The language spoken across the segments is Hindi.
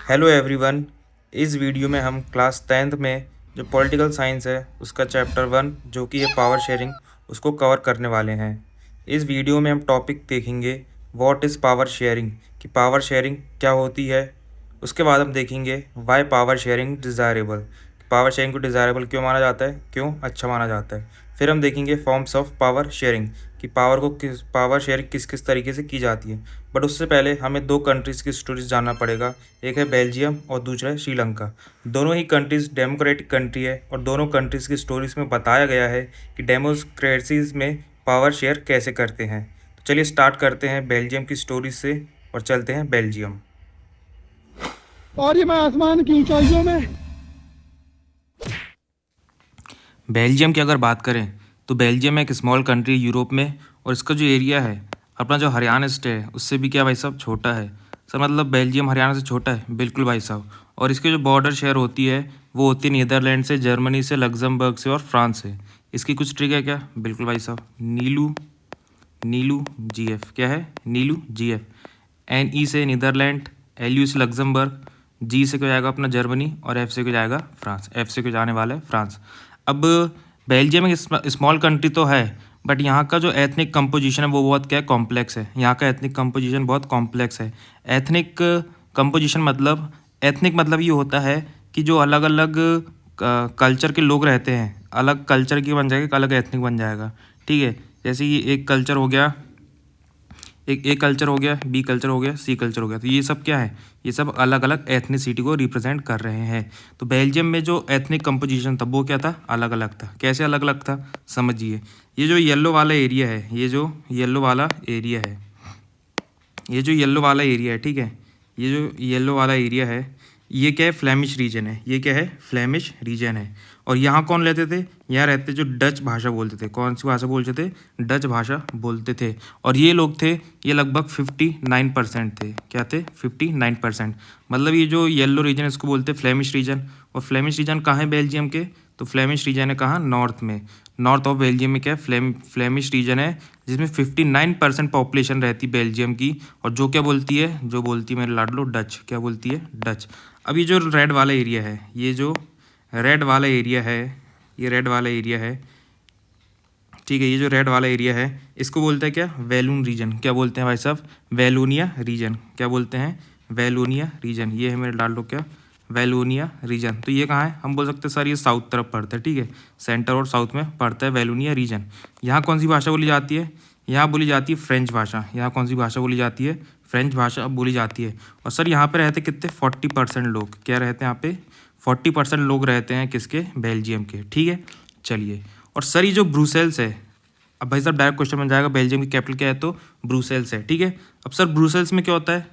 Hello everyone. इस वीडियो में हम क्लास 10th में जो पॉलिटिकल साइंस है उसका चैप्टर 1 जो कि है पावर शेयरिंग उसको कवर करने वाले हैं। इस वीडियो में हम टॉपिक देखेंगे व्हाट इज़ पावर शेयरिंग, कि पावर शेयरिंग क्या होती है। उसके बाद हम देखेंगे why power sharing desirable, power sharing को डिज़ायरेबल क्यों माना जाता है, क्यों अच्छा माना जाता है। फिर हम देखेंगे फॉर्म्स ऑफ पावर शेयरिंग, कि पावर शेयरिंग किस किस तरीके से की जाती है। बट उससे पहले हमें दो कंट्रीज़ की स्टोरीज जानना पड़ेगा। एक है बेल्जियम और दूसरा है श्रीलंका। दोनों ही कंट्रीज़ डेमोक्रेटिक कंट्री है और दोनों कंट्रीज़ की स्टोरीज में बताया गया है कि डेमोक्रेसीज में पावर शेयर कैसे करते हैं। तो चलिए स्टार्ट करते हैं बेल्जियम की स्टोरीज से और चलते हैं बेल्जियम। और ये मैं आसमान की ऊंचाइयों में। बेल्जियम की अगर बात करें तो बेल्जियम एक स्मॉल कंट्री यूरोप में, और इसका जो एरिया है अपना जो हरियाणा स्टेट है उससे भी क्या भाई साहब छोटा है। सर मतलब बेल्जियम हरियाणा से छोटा है, बिल्कुल भाई साहब। और इसके जो बॉर्डर शेयर होती है वो होती है नीदरलैंड से, जर्मनी से, लग्जमबर्ग से और फ्रांस से। इसकी कुछ ट्रिक है क्या, बिल्कुल भाई साहब, नीलू GF क्या है, नीलू GF। NE से नीदरलैंड, LU से लग्जमबर्ग, G से क्या जाएगा अपना जर्मनी और F से क्या जाएगा फ्रांस, F से क्या जाने वाला है फ्रांस। अब बेल्जियम एक स्मॉल कंट्री तो है, बट यहाँ का जो एथनिक कंपोजिशन है वो बहुत क्या कॉम्प्लेक्स है। यहाँ का एथनिक कंपोजिशन बहुत कॉम्प्लेक्स है। एथनिक कंपोजिशन मतलब, एथनिक मतलब ये होता है कि जो अलग अलग कल्चर के लोग रहते हैं, अलग कल्चर की बन जाएगा, एक अलग एथनिक बन जाएगा। ठीक है, जैसे कि एक कल्चर हो गया, एक ए कल्चर हो गया, बी कल्चर हो गया, सी कल्चर हो गया। तो ये सब क्या है, ये सब अलग अलग एथनिसिटी को रिप्रेजेंट कर रहे हैं। तो बेल्जियम में जो एथनिक कंपोजिशन था वो क्या था, अलग अलग था। कैसे अलग अलग था समझिए। ये जो येलो वाला एरिया है, ये जो येलो वाला एरिया है, ये जो येलो वाला एरिया है, ठीक है, ये जो येलो वाला एरिया है ये क्या है, फ्लेमिश रीजन है। ये क्या है, फ्लेमिश रीजन है। और यहाँ कौन रहते थे, यहाँ रहते जो डच भाषा बोलते थे। कौन सी भाषा बोलते थे, डच भाषा बोलते थे। और ये लोग थे, ये लगभग 59% थे। क्या थे, 59%। मतलब ये जो येलो रीजन है इसको बोलते हैं फ्लेमिश रीजन। और फ्लेमिश रीजन कहाँ है बेल्जियम के, तो फ्लेमिश रीजन है कहाँ, नॉर्थ में। नॉर्थ ऑफ बेल्जियम में क्या है, फ्लेमिश रीजन है, जिसमें 59% पॉपुलेशन रहती है बेल्जियम की। और जो क्या बोलती है, जो बोलती है मेरे लाडलो, डच। क्या बोलती है, डच। अब ये जो रेड वाला एरिया है, ये जो रेड वाला एरिया है, ये रेड वाला एरिया है, ठीक है, ये जो रेड वाला एरिया है इसको बोलते हैं क्या, वैलून रीजन। क्या बोलते हैं भाई साहब, वैलोनिया रीजन। क्या बोलते हैं, वैलोनिया रीजन। ये है मेरे डाल क्या, वैलोनिया रीजन। तो ये कहाँ है, हम बोल सकते हैं सर ये साउथ तरफ पड़ता है, ठीक है, सेंटर और साउथ में पड़ता है वैलोनिया रीजन। यहाँ कौन सी भाषा बोली जाती है, यहाँ बोली जाती है फ्रेंच भाषा। यहाँ कौन सी भाषा बोली जाती है, फ्रेंच भाषा बोली जाती है। और सर यहाँ पे रहते कितने, 40% लोग। क्या रहते हैं यहाँ पे, 40% लोग रहते हैं किसके, बेल्जियम के। ठीक है, चलिए। और सर ये जो ब्रुसेल्स है, अब भाई साहब डायरेक्ट क्वेश्चन बन जाएगा बेल्जियम की कैपिटल क्या है, तो ब्रुसेल्स है। ठीक है, अब सर ब्रुसेल्स में क्या होता है,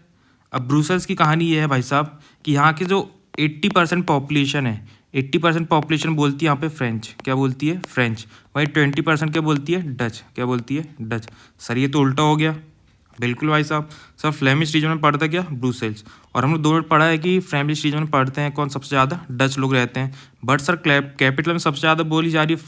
अब ब्रुसेल्स की कहानी ये है भाई साहब कि यहाँ की जो 80% पॉपुलेशन है, 80% पॉपुलेशन बोलती है यहाँ पे फ्रेंच। क्या बोलती है, फ्रेंच। वही 20% क्या बोलती है, डच। क्या बोलती है, डच। सर ये तो उल्टा हो गया, बिल्कुल भाई साहब। सर फ्लेमिश रीजन में पढ़ता क्या, ब्रुसेल्स। और हम लोग 2 मिनट पढ़ा है कि फ्लेमिश रीजन में पढ़ते हैं कौन, सबसे ज़्यादा डच लोग रहते हैं। बट सर कैपिटल में सबसे ज़्यादा बोली जा रही है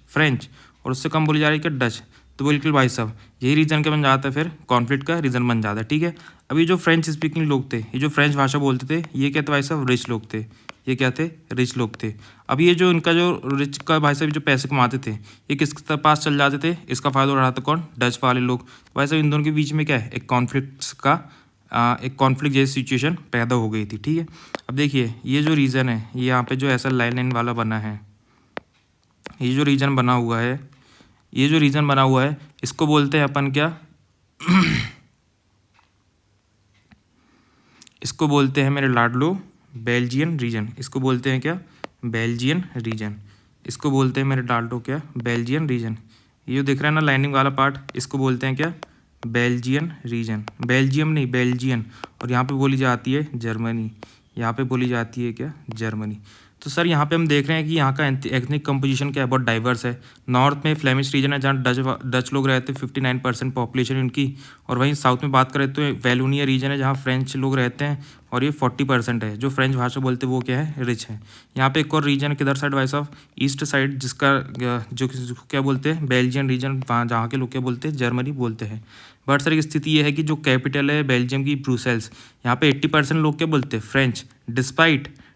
फ्रेंच, और उससे कम बोली जा रही है क्या, डच। तो बिल्कुल भाई साहब यही रीजन क्या बन जाता है, फिर कॉन्फ्लिक्ट का रीजन बन जाता है। ठीक है, अभी जो फ्रेंच स्पीकिंग लोग थे, ये जो फ्रेंच भाषा बोलते थे, ये क्या थे भाई साहब, रिच लोग थे। ये क्या थे, रिच लोग थे। अब ये जो इनका जो रिच का भाई साहब जो पैसे कमाते थे, ये किसके पास चल जाते थे, इसका फ़ायदा उठाते कौन, डच वाले लोग। भाई साहब इन दोनों के बीच में क्या है, एक कॉन्फ्लिक्ट का एक कॉन्फ्लिक्ट जैसी सिचुएशन पैदा हो गई थी। ठीक है, अब देखिए ये जो रीज़न है, ये यहाँ पे जो ऐसा लाइन वाला बना है, ये जो रीजन बना हुआ है, ये जो रीजन बना हुआ है इसको बोलते हैं अपन क्या इसको बोलते हैं मेरे लाडलो बेल्जियन रीजन। इसको बोलते हैं क्या, बेल्जियन रीजन। इसको बोलते हैं मेरे लाडलो क्या, बेल्जियन रीजन। ये जो दिख रहा है ना लाइनिंग वाला पार्ट, इसको बोलते हैं क्या, बेल्जियन रीजन। बेल्जियम नहीं, बेल्जियन। और यहाँ पे बोली जाती है जर्मनी, यहाँ पे बोली जाती है क्या, जर्मनी। तो सर यहाँ पे हम देख रहे हैं कि यहाँ का एथनिक कंपोजिशन क्या है, बहुत डाइवर्स है। नॉर्थ में फ्लेमिश रीजन है जहाँ डच लोग रहते हैं, 59% पॉपुलेशन इनकी। और वहीं साउथ में बात करें तो वैलोनिया रीजन है जहाँ फ्रेंच लोग रहते हैं और ये 40% है। जो फ्रेंच भाषा बोलते हैं वो क्या है, रिच है। यहाँ पे एक और रीजन है किधर साइड भाई साहब, ईस्ट साइड, जिसका जो क्या बोलते हैं, बेल्जियन रीजन, वहाँ जहाँ के लोग क्या बोलते हैं, जर्मनी बोलते हैं। बट सर एक स्थिति ये है कि जो कैपिटल है बेल्जियम की, ब्रुसेल्स, यहाँ पे 80% लोग क्या बोलते हैं, French,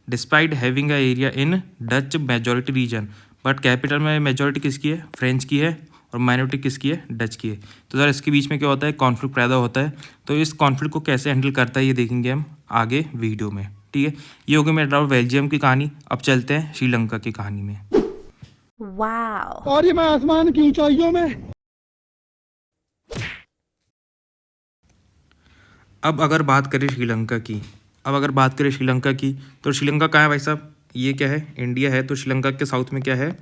despite having a area in Dutch majority region. But capital में मेजॉरिटी किसकी है, फ्रेंच की है, और माइनॉरिटी किसकी है, डच की है। तो सर इसके बीच में क्या होता है, कॉन्फ्लिक्ट पैदा होता है। तो इस कॉन्फ्लिक्ट को कैसे हैंडल करता है ये देखेंगे हम आगे वीडियो में, ठीक है। ये हो गई मेरा बेल्जियम की कहानी। अब चलते हैं श्रीलंका की कहानी में। Wow. और ये मैं आसमान की ऊंचाइयों में। अब अगर बात करें श्रीलंका की, तो श्रीलंका कहाँ है भाई साहब, ये क्या है, इंडिया है। तो श्रीलंका के साउथ में क्या है,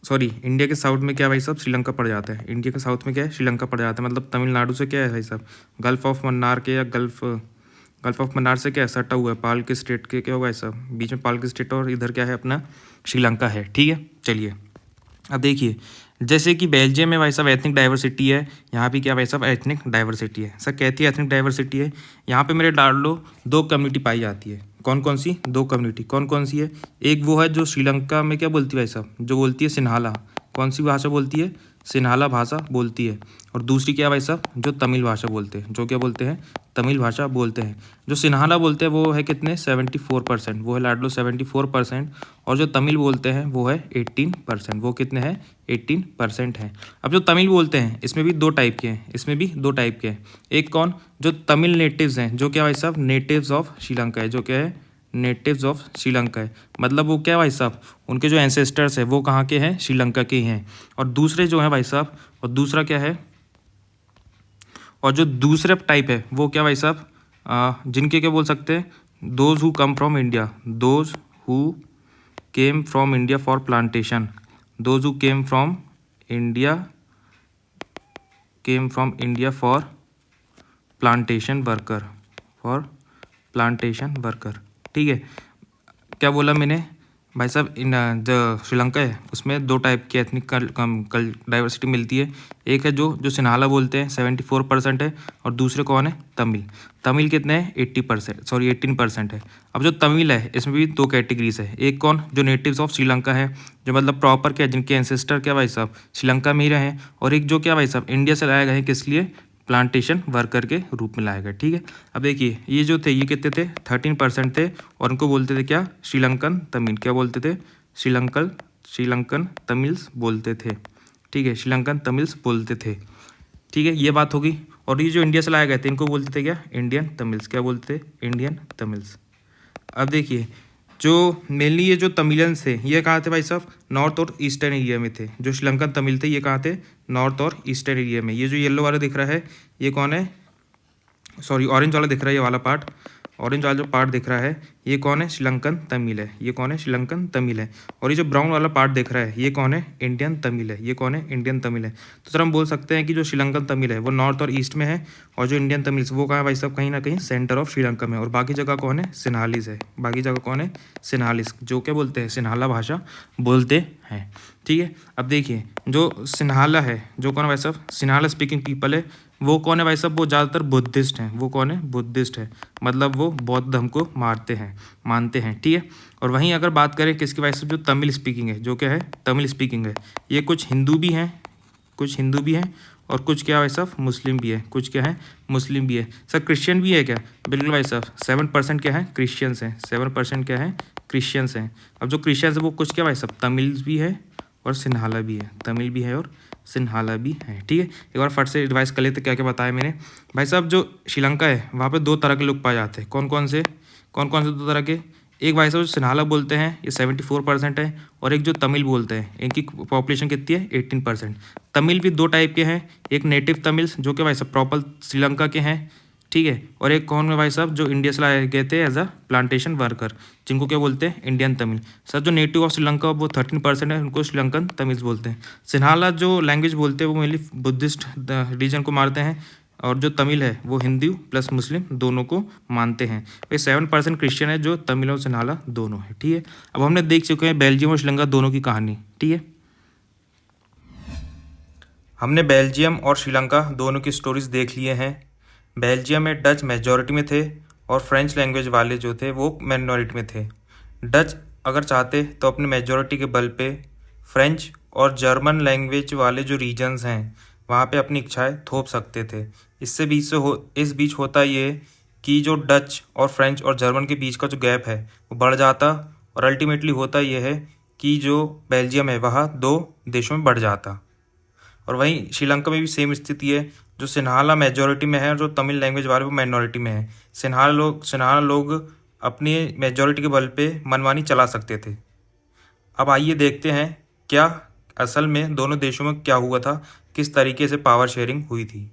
सॉरी इंडिया के साउथ में क्या है भाई साहब, श्रीलंका पड़ जाता है। इंडिया के साउथ में क्या है, श्रीलंका पड़ जाता है। मतलब तमिलनाडु से क्या है भाई साहब, गल्फ ऑफ मन्नार के, या गल्फ ऑफ मन्नार से क्या है, सटा हुआ है, पाल के स्टेट के क्या होगा भाई साहब, बीच में पाल के स्टेट, और इधर क्या है अपना श्रीलंका है, ठीक है। चलिए अब देखिए, जैसे कि बेल्जियम में भाई साहब एथनिक डाइवर्सिटी है, यहाँ भी क्या भाई साहब एथनिक डाइवर्सिटी है। सर कहती है एथनिक डाइवर्सिटी है, यहाँ पे मेरे डाल लो 2 कम्युनिटी पाई जाती है। कौन कौन सी 2 कम्युनिटी, कौन कौन सी है, एक वो है जो श्रीलंका में क्या बोलती है भाई साहब, जो बोलती है सिन्हाला। कौन सी भाषा बोलती है, सिन्हाला भाषा बोलती है। और दूसरी क्या है भाई साहब, जो तमिल भाषा बोलते हैं, जो क्या बोलते हैं, तमिल भाषा बोलते हैं। जो सिन्हाला बोलते हैं वो है कितने, 74%, वो है लाडलो 74%। और जो तमिल बोलते हैं वो है 18%, वो कितने हैं, 18% है। अब जो तमिल बोलते हैं इसमें भी 2 टाइप के हैं, एक कौन, जो तमिल नेटिव्स हैं, जो क्या भाई साहब नेटिव्स ऑफ श्रीलंका है, जो क्या है, नेटिव्स ऑफ श्रीलंका है। मतलब वो क्या भाई साहब, उनके जो एंसेस्टर्स है वो कहाँ के हैं, श्रीलंका के ही हैं। और दूसरे जो हैं भाई साहब, और दूसरा क्या है, और जो दूसरा टाइप है वो क्या भाई साहब, जिनके क्या बोल सकते हैं, those who come from India, those who came from India for plantation, those who came from India for plantation worker, ठीक है। क्या बोला मैंने भाई साहब, इन जो श्रीलंका है उसमें 2 टाइप की एथनिक डाइवर्सिटी मिलती है। एक है जो सिन्हाला बोलते हैं, 74% है। और दूसरे कौन है, तमिल कितने हैं, 18% है। अब जो तमिल है इसमें भी 2 कैटेगरीज है, एक कौन, जो नेटिव्स ऑफ श्रीलंका है, जो मतलब प्रॉपर क्या, जिनके एंसेस्टर क्या भाई साहब श्रीलंका में ही रहे हैं। और एक जो क्या भाई साहब इंडिया से लाए गए हैं, किस लिए, प्लांटेशन वर्कर के रूप में लाए गए, ठीक है। अब देखिए ये जो थे ये कितने थे, 13% थे। और उनको बोलते थे क्या, श्रीलंकन तमिल, क्या बोलते थे, श्रीलंकन तमिल्स बोलते थे, ठीक है, श्रीलंकन तमिल्स बोलते थे, ठीक है। ये बात होगी। और ये जो इंडिया से लाए गए थे इनको बोलते थे क्या, इंडियन तमिल्स, क्या बोलते थे, इंडियन तमिल्स। अब देखिए जो मेनली ये जो तमिलियंस थे ये कहाँ थे भाई साहब, नॉर्थ और ईस्टर्न एरिया में थे। जो श्रीलंकन तमिल थे ये कहाँ थे, नॉर्थ और ईस्टर्न एरिया में। ये जो येलो वाला दिख रहा है ये कौन है, सॉरी ऑरेंज वाला दिख रहा है, ये वाला पार्ट, ऑरेंज वाला जो पार्ट दिख रहा है ये कौन है, श्रीलंकन तमिल है, ये कौन है, श्रीलंकन तमिल है। और ये जो ब्राउन वाला पार्ट दिख रहा है ये कौन है, इंडियन तमिल है, ये कौन है, इंडियन तमिल है। तो सर हम बोल सकते हैं कि जो श्रीलंकन तमिल है वो नॉर्थ और ईस्ट में है, और जो इंडियन तमिल वो कहाँ है भाई साहब, कहीं ना कहीं सेंटर ऑफ श्रीलंका में। और बाकी जगह कौन है, सिन्हालीस है, बाकी जगह कौन है, सिन्हालीस, जो क्या बोलते हैं, सिन्हाला भाषा बोलते हैं, ठीक है। अब देखिए जो सिन्हाला है, जो कौन है भाई साहब, सिन्हाला स्पीकिंग पीपल है, वो कौन है भाई साहब, वो ज़्यादातर बुद्धिस्ट हैं। वो कौन है, बुद्धिस्ट है, मतलब वो बौद्ध धर्म को मानते हैं, ठीक है। और वहीं अगर बात करें किसकी भाई साहब, जो तमिल स्पीकिंग है, जो क्या है, तमिल स्पीकिंग है, ये कुछ हिंदू भी हैं और कुछ क्या भाई साहब, मुस्लिम भी है, कुछ क्या है, मुस्लिम भी है। सर क्रिश्चियन भी है क्या, बिल्कुल भाई साहब, 7% क्या है, क्रिश्चियंस हैं, 7% क्या है, क्रिश्चियंस हैं। अब जो क्रिश्चियंस है वो कुछ क्या भाई साहब, तमिल भी है और सिन्हाला भी है, तमिल भी है और सिन्हाला भी है, ठीक है। एक बार फट से रिवाइज कर लेते क्या क्या बताया मैंने भाई साहब। जो श्रीलंका है वहाँ पे 2 तरह के लोग पाए जाते हैं, कौन कौन से 2 तरह के, एक भाई साहब जो सिन्हाला बोलते हैं ये 74% है, और एक जो तमिल बोलते हैं इनकी पॉपुलेशन कितनी है, 18%। तमिल भी 2 टाइप के हैं, एक नेटिव तमिल्स जो कि भाई साहब प्रॉपर श्रीलंका के हैं, ठीक है, और एक कौन है भाई साहब जो इंडिया से लाए गए थे एज अ प्लांटेशन वर्कर, जिनको क्या बोलते हैं, इंडियन तमिल। सर जो नेटिव ऑफ श्रीलंका वो 13% है, उनको श्रीलंकन तमिल्स बोलते हैं। सिन्हाला जो लैंग्वेज बोलते हैं वो मेनली बुद्धिस्ट रीजन को मारते हैं, और जो तमिल है वो हिंदू प्लस मुस्लिम दोनों को मानते हैं। भाई 7% क्रिश्चियन है जो तमिल और सिन्हाला दोनों है, ठीक है। अब हमने देख चुके हैं बेल्जियम और श्रीलंका दोनों की कहानी, ठीक है। हमने बेल्जियम और श्रीलंका दोनों की स्टोरीज देख लिए हैं। बेल्जियम में डच मेजॉरिटी में थे और फ्रेंच लैंग्वेज वाले जो थे वो माइनॉरिटी में थे। डच अगर चाहते तो अपने मेजॉरिटी के बल पे फ्रेंच और जर्मन लैंग्वेज वाले जो रीजन्स हैं वहाँ पे अपनी इच्छाएं थोप सकते थे। इस बीच होता ये कि जो डच और फ्रेंच और जर्मन के बीच का जो गैप है वो बढ़ जाता और अल्टीमेटली होता ये है कि जो बेल्जियम है वह 2 देशों में बढ़ जाता। और वहीं श्रीलंका में भी सेम स्थिति है, जो सिन्हाला मेजॉरिटी में है और जो तमिल लैंग्वेज वाले वो माइनॉरिटी में है। सिन्हाला लोग अपनी मेजॉरिटी के बल पे मनमानी चला सकते थे। अब आइए देखते हैं क्या असल में दोनों देशों में क्या हुआ था, किस तरीके से पावर शेयरिंग हुई थी।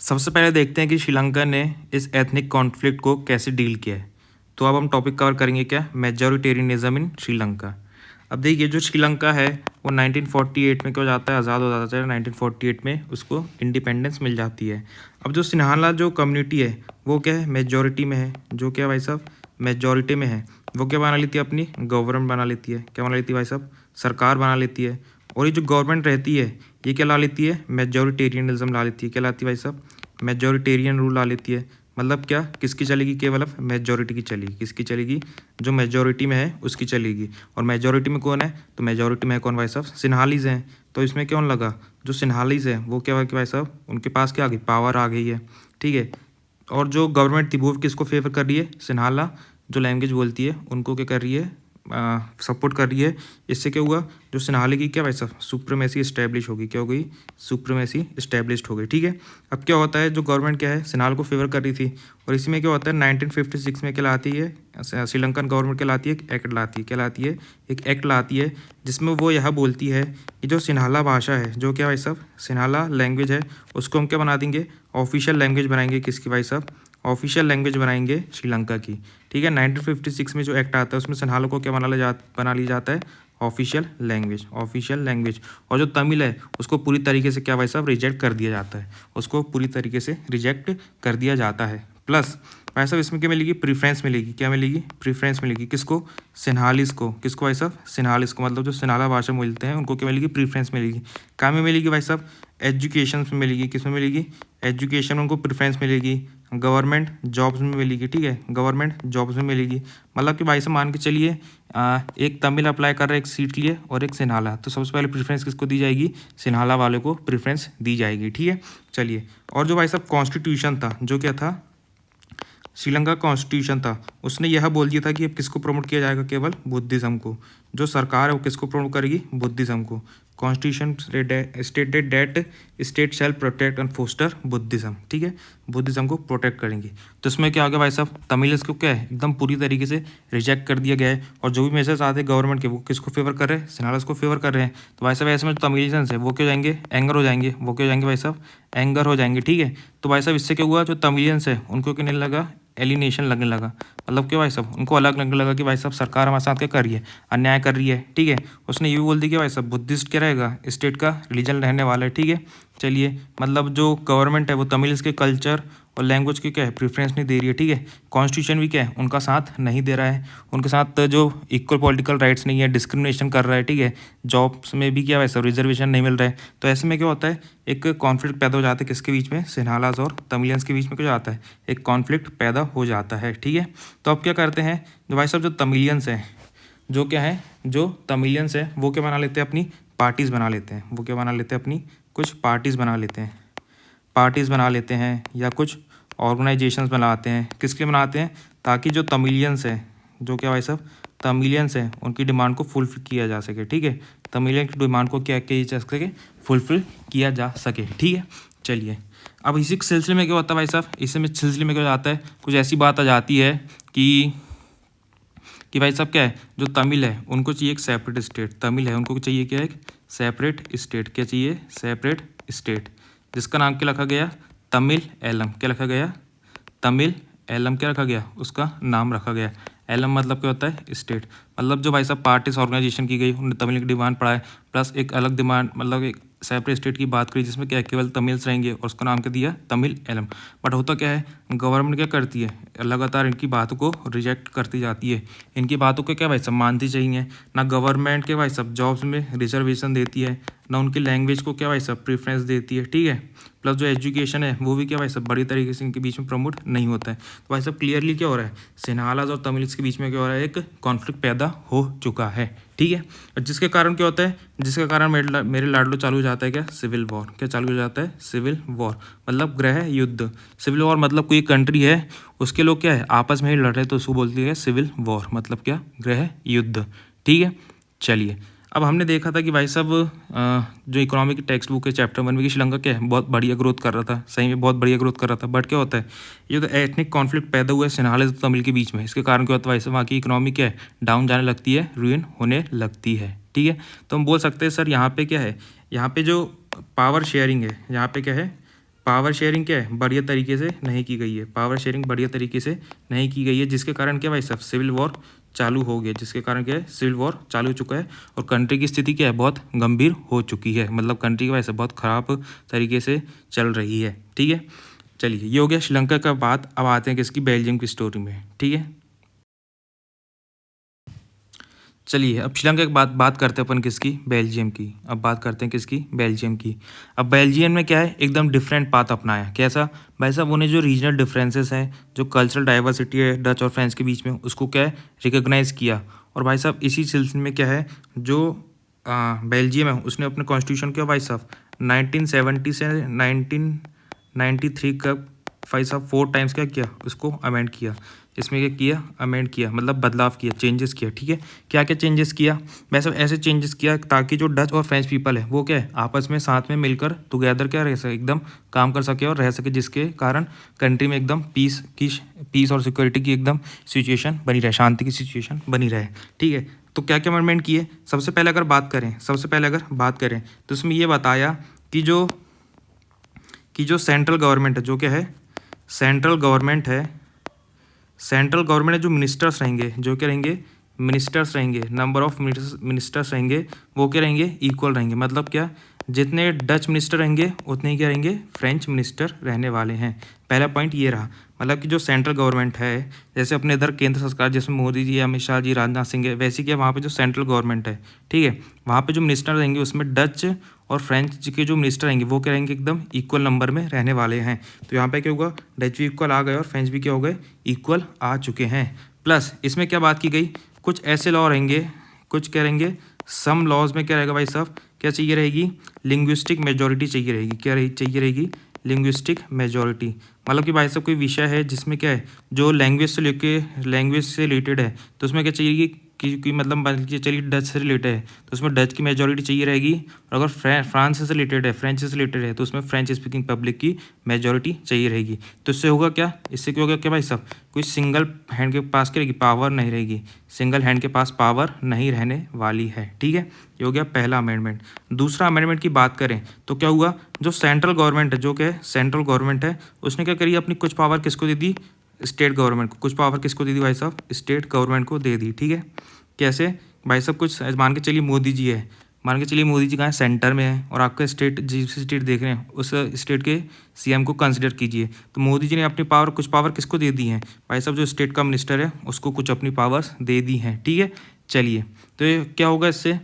सबसे पहले देखते हैं कि श्रीलंका ने इस एथनिक कॉन्फ्लिक्ट को कैसे डील किया है। तो अब हम टॉपिक कवर करेंगे क्या, मेजॉरिटेरियनिज्म इन श्रीलंका। अब देखिए जो श्रीलंका है वो 1948 में क्या हो जाता है, आज़ाद हो जाता है। 1948 में उसको इंडिपेंडेंस मिल जाती है। अब जो सिन्हाला जो कम्युनिटी है वो क्या है, मेजॉरिटी में है। जो क्या भाई साहब मेजॉरिटी में है वो क्या बना लेती है, अपनी गवर्नमेंट बना लेती है। क्या बना लेती है भाई साहब, सरकार बना लेती है। और ये जो गवर्नमेंट रहती है ये क्या ला लेती है, मेजॉरिटेरियनिज्म ला लेती है। क्या लाती है भाई साहब, मेजॉरिटेरियन रूल ला लेती है। मतलब क्या, किसकी चलेगी, केवल अब मेजॉरिटी की चलेगी। किसकी चलेगी, जो मेजॉरिटी में है उसकी चलेगी। और मेजॉरिटी में कौन है, तो मेजॉरिटी में है कौन भाई साहब, सिन्हालीज हैं। तो इसमें कौन लगा, जो सिन्हालीज हैं वो क्या भाई साहब, उनके पास क्या आ गई, पावर आ गई है, ठीक है। और जो गवर्नमेंट थी वो किसको फेवर कर रही है, सिन्हाला जो लैंग्वेज बोलती है उनको क्या कर रही है, सपोर्ट कर रही है। इससे क्या हुआ, जो सिन्हाले की क्या भाई साहब सुप्रीमेसी इस्टेब्लिश होगी। क्या हो गई, सुप्रीमेसी इस्टेब्लिश हो गई, ठीक है। अब क्या होता है, जो गवर्नमेंट क्या है सिन्हाल को फेवर कर रही थी। और इसी में क्या होता है 1956 में क्या लाती है श्रीलंकन गवर्नमेंट, क्या लाती है, एक एक्ट लाती है। क्या लाती है, एक एक्ट लाती है जिसमें वो यह बोलती है कि जो सिन्हाला भाषा है, जो क्या भाई साहब सिन्हाला लैंग्वेज है, उसको हम क्या बना देंगे, ऑफिशियल लैंग्वेज बनाएंगे। किसकी भाई साहब, ऑफिशियल लैंग्वेज बनाएंगे श्रीलंका की, ठीक है। 1956 में जो एक्ट आता है उसमें सिन्हाला को क्या बना लिया जाता है, ऑफिशियल लैंग्वेज। और जो तमिल है उसको पूरी तरीके से क्या भाई साहब रिजेक्ट कर दिया जाता है, उसको पूरी तरीके से रिजेक्ट कर दिया जाता है। प्लस भाई साहब इसमें क्या मिलेगी, प्रीफ्रेंस मिलेगी। क्या मिलेगी, प्रीफ्रेंस मिलेगी। किसको, सिन्हालिस को। किसको भाई साहब, सिन्हालिस को। मतलब जो सिन्हाला भाषा बोलते हैं उनको क्या मिलेगी, प्रीफ्रेंस मिलेगी। कहाँ में मिलेगी भाई साहब, एजुकेशन में मिलेगी। किस में मिलेगी, एजुकेशन में उनको प्रेफरेंस मिलेगी। गवर्नमेंट जॉब्स में मिलेगी, ठीक है, गवर्नमेंट जॉब्स में मिलेगी। मतलब कि भाई साहब मान के चलिए एक तमिल अप्लाई कर रहा है एक सीट के लिए और एक सिन्हाला, तो सबसे पहले प्रेफरेंस किसको दी जाएगी, सिन्हाला वाले को प्रेफरेंस दी जाएगी, ठीक है। चलिए, और जो भाई साहब कॉन्स्टिट्यूशन था, जो क्या था, श्रीलंका कॉन्स्टिट्यूशन था, उसने यह बोल दिया था कि अब किसको प्रमोट किया जाएगा, केवल बुद्धिज़्म को। जो सरकार है वो किसको प्रमोट करेगी, बुद्धिज़्म को। Constitution stated that state shall protect and foster Buddhism, ठीक है, बुद्धिज़्म को प्रोटेक्ट करेंगे। तो इसमें क्या आ गया भाई साहब, तमिल्स को क्या है एकदम पूरी तरीके से रिजेक्ट कर दिया गया है। और जो भी मेजर्स आते हैं गवर्नमेंट के वो किसको फेवर कर रहे हैं, सिन्हालास को फेवर कर रहे हैं। तो भाई साहब ऐसे में जो तमिलियंस है वो क्या हो जाएंगे, एंगर हो जाएंगे। वो क्या हो जाएंगे भाई साहब, एंगर हो जाएंगे, ठीक है। तो भाई साहब इससे क्या हुआ, जो तमिलियंस है उनको क्या नहीं लगा, एलिनेशन लगने लगा। मतलब क्या भाई साहब उनको अलग लगने लगा कि भाई साहब सरकार हमारे साथ क्या कर रही है, अन्याय कर रही है, ठीक है। उसने ये भी बोल दिया कि भाई साहब बुद्धिस्ट क्या रहेगा, स्टेट का रिलीजन रहने वाला है, ठीक है। चलिए, मतलब जो गवर्नमेंट है वो तमिल्स के कल्चर और लैंग्वेज की क्या है प्रेफरेंस नहीं दे रही है, ठीक है। कॉन्स्टिट्यूशन भी क्या है उनका साथ नहीं दे रहा है, उनके साथ जो इक्वल पॉलिटिकल राइट्स नहीं है, डिस्क्रिमिनेशन कर रहा है, ठीक है। जॉब्स में भी क्या वैसा रिजर्वेशन नहीं मिल रहा है। तो ऐसे में क्या होता है, एक कॉन्फ्लिक्ट पैदा हो जाता है किसके बीच में, सिन्हालास और तमिलियंस के बीच में क्या जाता है, एक कॉन्फ्लिक्ट पैदा हो जाता है, ठीक है। तो अब क्या करते हैं, जो भाई साहब जो तमिलियंस हैं, जो क्या है, जो तमिलियंस है वो क्या बना लेते हैं, अपनी पार्टीज़ बना लेते हैं। वो क्या बना लेते हैं, अपनी कुछ पार्टीज़ बना लेते हैं या कुछ ऑर्गेनाइजेशंस बनाते हैं। किसके लिए बनाते हैं, ताकि जो तमिलियंस हैं, जो क्या भाई साहब तमिलियंस हैं, उनकी डिमांड को फुलफिल किया जा सके, ठीक है। तमिलियन की डिमांड को क्या किया जा सके, फुलफिल किया जा सके, ठीक है। चलिए, अब इसी सिलसिले में क्या होता है भाई साहब, इसी में सिलसिले में क्या जाता है, कुछ ऐसी बात आ जाती है कि भाई साहब क्या है, जो तमिल है उनको चाहिए एक सेपरेट स्टेट। तमिल है उनको चाहिए क्या, एक सेपरेट स्टेट। क्या चाहिए, सेपरेट स्टेट, जिसका नाम क्या रखा गया, तमिल एलम। क्या रखा गया, तमिल एलम। क्या रखा गया, उसका नाम रखा गया। एलम मतलब क्या होता है, स्टेट। मतलब जो भाई साहब पार्टीज ऑर्गेनाइजेशन की गई उन्होंने तमिल की डिमांड पढ़ाए, प्लस एक अलग डिमांड, मतलब एक सेपरेट स्टेट की बात करी जिसमें क्या केवल तमिल्स रहेंगे और उसका नाम क्या दिया तमिल एलम। बट होता क्या है, गवर्नमेंट क्या करती है, लगातार इनकी बातों को रिजेक्ट करती जाती है। इनकी बातों को क्या भाई सब मानती चाहिए ना, गवर्नमेंट के भाई सब जॉब्स में रिजर्वेशन देती है, ना उनकी लैंग्वेज को क्या भाई सब प्रेफरेंस देती है, ठीक है। प्लस जो एजुकेशन है वो भी क्या भाई सब बड़ी तरीके से इनके बीच में प्रमोट नहीं होता है। तो भाई सब क्लियरली क्या हो रहा है, सिन्हालाज और तमिल्स के बीच में क्या हो रहा है, एक कॉन्फ्लिक्ट पैदा हो चुका है, ठीक है। और जिसके कारण क्या होता है, जिसके कारण मेरे लाडलो चालू हो जाता है क्या, सिविल वॉर। क्या चालू हो जाता है, सिविल वॉर, मतलब गृह युद्ध। सिविल वॉर मतलब कोई कंट्री है उसके लोग क्या है आपस में ही लड़ रहे तो उसको बोलती है सिविल वॉर, मतलब क्या, गृह युद्ध, ठीक है। चलिए अब हमने देखा था कि भाई साहब जो इकोनॉमिक टेक्स्ट बुक है चैप्टर 1 में कि श्रीलंका क्या है बहुत बढ़िया ग्रोथ कर रहा था, सही में बहुत बढ़िया ग्रोथ कर रहा था। बट क्या होता है, ये तो एथनिक कॉन्फ्लिक्ट पैदा हुआ है सिन्हालिस और तमिल के बीच में, इसके कारण क्या होता है भाई साहब वहाँ की इकोनॉमी क्या है डाउन जाने लगती है, रुइन होने लगती है, ठीक है। तो हम बोल सकते हैं सर यहाँ पे क्या है, यहाँ पे जो पावर शेयरिंग है, यहाँ पे क्या है पावर शेयरिंग क्या है बढ़िया तरीके से नहीं की गई है, पावर शेयरिंग बढ़िया तरीके से नहीं की गई है, जिसके कारण क्या भाई साहब सिविल वॉर चालू हो गया, जिसके कारण क्या है सिविल वॉर चालू हो चुका है और कंट्री की स्थिति क्या है बहुत गंभीर हो चुकी है, मतलब कंट्री की वजह से बहुत ख़राब तरीके से चल रही है, ठीक है। चलिए ये हो गया श्रीलंका का बात। अब आते हैं किसकी, बेल्जियम की स्टोरी में, ठीक है। चलिए अब श्रीलंका की बात करते हैं अपन किसकी, बेल्जियम की। अब बात करते हैं किसकी, बेल्जियम की। अब बेल्जियम में क्या है एकदम डिफरेंट पाथ अपनाया, कैसा भाई साहब, उन्हें जो रीजनल डिफरेंसेस हैं, जो कल्चरल डाइवर्सिटी है डच और फ्रेंच के बीच में, उसको क्या है रिकॉग्नाइज़ किया। और भाई साहब इसी सिलसिले में क्या है, जो बेल्जियम है उसने अपने कॉन्स्टिट्यूशन क्या भाई साहब 1970 से 1993 का भाई साहब 4 टाइम्स क्या किया, उसको अमेंड किया। इसमें क्या किया, अमेंड किया मतलब बदलाव किया, चेंजेस किया, ठीक है। क्या क्या चेंजेस किया, वैसे ऐसे चेंजेस किया ताकि जो डच और फ्रेंच पीपल है वो क्या है आपस में साथ में मिलकर टुगेदर क्या रह सके, एकदम काम कर सके और रह सके, जिसके कारण कंट्री में एकदम पीस और सिक्योरिटी की एकदम सिचुएशन बनी रहे, शांति की सिचुएशन बनी रहे, ठीक है। तो क्या क्या अमेंडमेंट किए, सबसे पहले अगर बात करें तो उसमें ये बताया कि जो सेंट्रल गवर्नमेंट है, जो क्या है सेंट्रल गवर्नमेंट है, जो मिनिस्टर्स रहेंगे, जो क्या रहेंगे मिनिस्टर्स रहेंगे, नंबर ऑफ मिनिस्टर्स रहेंगे वो क्या रहेंगे इक्वल रहेंगे। मतलब क्या, जितने डच मिनिस्टर रहेंगे उतने ही क्या रहेंगे फ्रेंच मिनिस्टर रहने वाले हैं। पहला पॉइंट ये रहा, मतलब कि जो सेंट्रल गवर्नमेंट है, जैसे अपने इधर केंद्र सरकार जिसमें मोदी जी, अमित शाह जी, राजनाथ सिंह है, वैसे क्या वहाँ पे जो सेंट्रल गवर्नमेंट है, ठीक है, वहाँ पे जो मिनिस्टर रहेंगे उसमें डच और फ्रेंच के जो मिनिस्टर रहेंगे वो क्या रहेंगे एकदम इक्वल नंबर में रहने वाले हैं। तो यहाँ पे क्या होगा, डच भी इक्वल आ गए और फ्रेंच भी क्या हो गए इक्वल आ चुके हैं। प्लस इसमें क्या बात की गई, कुछ ऐसे लॉ रहेंगे, कुछ क्या रहेंगे सम लॉज में क्या रहेगा भाई साहब, क्या चाहिए रहेगी लिंग्विस्टिक मेजॉरिटी चाहिए रहेगी, चाहिए रहेगी लिंग्विस्टिक मेजॉरिटी। मतलब कि भाई साहब कोई विषय है जिसमें क्या है जो लैंग्वेज से रिलेटेड है, तो उसमें क्या चाहिए कि मतलब मान लीजिए चलिए डच से रिलेटेड है तो उसमें डच की मेजॉरिटी चाहिए रहेगी, और अगर फ्रांस से रिलेटेड है, फ्रेंच से रिलेटेड है तो उसमें फ्रेंच स्पीकिंग पब्लिक की मेजॉरिटी चाहिए रहेगी। तो इससे होगा क्या, इससे क्या होगा क्या भाई साहब, कोई सिंगल हैंड के पास क्या रहेगी पावर नहीं रहेगी, सिंगल हैंड के पास पावर नहीं रहने वाली है, ठीक है। ये हो गया पहला अमेंडमेंट। दूसरा अमेंडमेंट की बात करें तो क्या हुआ, जो सेंट्रल गवर्नमेंट है, जो क्या सेंट्रल गवर्नमेंट है, उसने क्या करी अपनी कुछ पावर किसको दे दी, स्टेट गवर्नमेंट को। कुछ पावर किसको दे दी भाई साहब, स्टेट गवर्नमेंट को दे दी, ठीक है। कैसे भाई साहब, कुछ मान के चलिए मोदी जी है, मान के चलिए मोदी जी कहाँ सेंटर में है और आपका स्टेट जिस स्टेट देख रहे हैं उस स्टेट के सीएम को कंसिडर कीजिए। तो मोदी जी ने अपनी पावर, कुछ पावर किसको दे दी है भाई साहब, जो स्टेट का मिनिस्टर है उसको कुछ अपनी पावर्स दे दी हैं, ठीक है। चलिए तो ये क्या होगा, इससे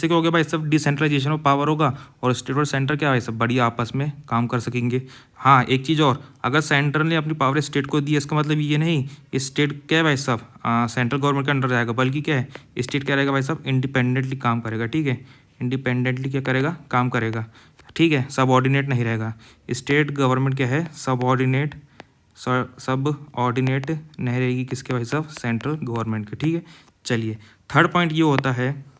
क्या हो गया भाई सब डिसेंट्रलाइजेशन ऑफ पावर होगा और स्टेट और सेंटर क्या भाई सब बढ़िया आपस में काम कर सकेंगे। हाँ एक चीज़ और, अगर सेंटर ने अपनी पावर स्टेट को दी इसका मतलब ये नहीं स्टेट क्या है भाई साहब सेंट्रल गवर्नमेंट के अंडर जाएगा, बल्कि क्या है स्टेट क्या रहेगा भाई साहब इंडिपेंडेंटली काम करेगा, ठीक है। इंडिपेंडेंटली क्या करेगा, काम करेगा, ठीक है, सबऑर्डिनेट नहीं रहेगा। स्टेट गवर्नमेंट क्या है सबऑर्डिनेट नहीं रहेगी किसके भाई साहब, सेंट्रल गवर्नमेंट के, ठीक है। चलिए थर्ड पॉइंट ये होता है,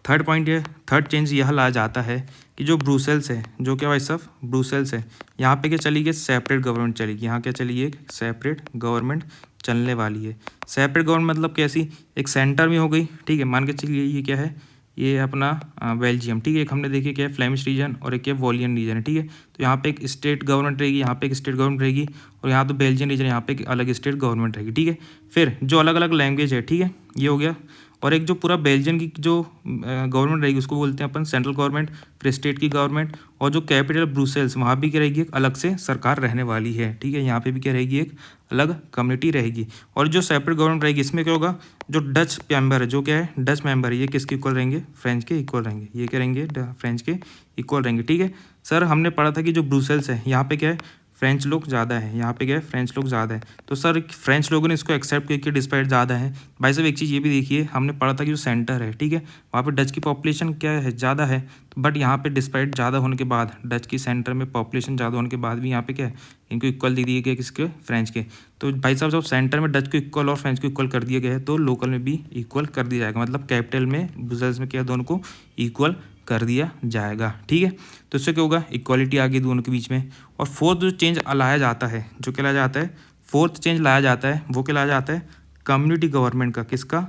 थर्ड चेंज यह ला जाता है कि जो ब्रुसेल्स है, जो क्या भाई साहब ब्रुसेल्स है, यहाँ पे क्या चली गई सेपरेट गवर्नमेंट चलेगी, यहाँ क्या चली एक सेपरेट गवर्नमेंट चलने वाली है। सेपरेट गवर्नमेंट मतलब कैसी, एक सेंटर में हो गई, ठीक है, मान के चलिए ये क्या है, ये अपना बेल्जियम, ठीक है। एक हमने देखी क्या है फ्लेमिश रीजन और एक क्या वॉलियन रीजन है, ठीक है। तो यहाँ पे एक स्टेट गवर्नमेंट रहेगी, यहाँ पे एक स्टेट गवर्नमेंट रहेगी, और यहाँ तो बेल्जियन रीजन, यहाँ पे एक अलग स्टेट गवर्नमेंट रहेगी, ठीक है। फिर जो अलग अलग लैंग्वेज है, ठीक है, ये हो गया। और एक जो पूरा बेल्जियम की जो गवर्नमेंट रहेगी उसको बोलते हैं अपन सेंट्रल गवर्नमेंट, फिर स्टेट की गवर्नमेंट, और जो कैपिटल ब्रुसेल्स वहाँ भी क्या रहेगी, एक अलग से सरकार रहने वाली है। ठीक है, यहाँ पे भी क्या रहेगी, एक अलग कम्युनिटी रहेगी। और जो सेपरेट गवर्नमेंट रहेगी इसमें क्या होगा, जो डच मेंबर है, जो क्या है डच मेंबर है, ये किसके इक्वल रहेंगे, फ्रेंच के इक्वल रहेंगे। ये क्या रहेंगे, फ्रेंच के इक्वल रहेंगे। ठीक है सर, हमने पढ़ा था कि जो ब्रुसेल्स है यहाँ पे क्या है, फ्रेंच लोग ज़्यादा है, यहाँ पे क्या है, फ्रेंच लोग ज़्यादा है। तो सर फ्रेंच लोगों ने इसको एक्सेप्ट किया कि डिस्पाइट ज़्यादा है। भाई साहब एक चीज़ ये भी देखिए, हमने पढ़ा था कि जो सेंटर है, ठीक है, वहाँ पे डच की पॉपुलेशन क्या है, ज़्यादा है, बट यहाँ पे डिस्पाइट ज़्यादा होने के बाद, डच की सेंटर में पॉपुलेशन ज़्यादा होने के बाद भी यहाँ पे क्या है, इनको इक्वल दे दिए गए किसके, फ्रेंच के। तो भाई साहब जब सेंटर में डच को इक्वल और फ्रेंच को इक्वल कर दिया गया है तो लोकल में भी इक्वल कर दिया जाएगा, मतलब कैपिटल में ब्रुसेल्स में क्या दोनों को इक्वल कर दिया जाएगा। ठीक है, तो इससे क्या होगा, इक्वालिटी आ गई दोनों के बीच में। और फोर्थ जो चेंज लाया जाता है, जो क्या लाया जाता है, फोर्थ चेंज लाया जाता है, वो क्या लाया जाता है, कम्युनिटी गवर्नमेंट का। किसका,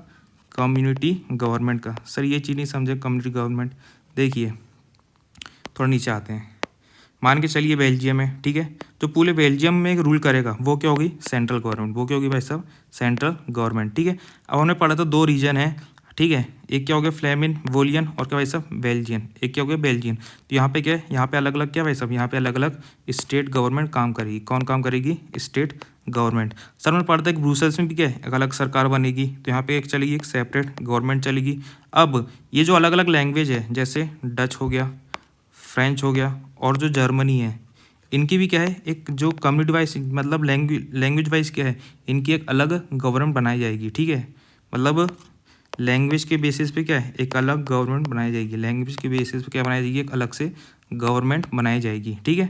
कम्युनिटी गवर्नमेंट का। सर ये चीज़ नहीं समझे, कम्युनिटी गवर्नमेंट देखिए, थोड़ा नीचे आते हैं। मान के चलिए बेल्जियम है, ठीक है, तो पूरे बेल्जियम में एक रूल करेगा, वो क्या होगी, सेंट्रल गवर्नमेंट। वो क्या होगी भाई साहब, सेंट्रल गवर्नमेंट। ठीक है, अब हमने पढ़ा था दो रीजन है, ठीक है, एक क्या हो गया फ्लेमिन वोलियन, और क्या भाई साहब बेल्जियन, एक क्या हो गया बेल्जियन। तो यहाँ पे क्या है, यहाँ पे अलग अलग क्या भाई साहब, यहाँ पे अलग अलग स्टेट गवर्नमेंट काम करेगी। कौन काम करेगी, स्टेट गवर्नमेंट। सर मैंने पढ़ा था कि ब्रुसेल्स में भी क्या है, एक अलग सरकार बनेगी, तो यहाँ पे एक चलेगी, एक सेपरेट गवर्नमेंट चलेगी। अब ये जो अलग अलग लैंग्वेज है, जैसे डच हो गया, फ्रेंच हो गया, और जो जर्मनी है, इनकी भी क्या है, एक जो कम्युनिटी वाइज, मतलब लैंग्वेज वाइज क्या है, इनकी एक अलग गवर्नमेंट बनाई जाएगी। ठीक है, मतलब लैंग्वेज के बेसिस पे क्या है, एक अलग गवर्नमेंट बनाई जाएगी। लैंग्वेज के बेसिस पे क्या बनाई जाएगी, एक अलग से गवर्नमेंट बनाई जाएगी। ठीक है,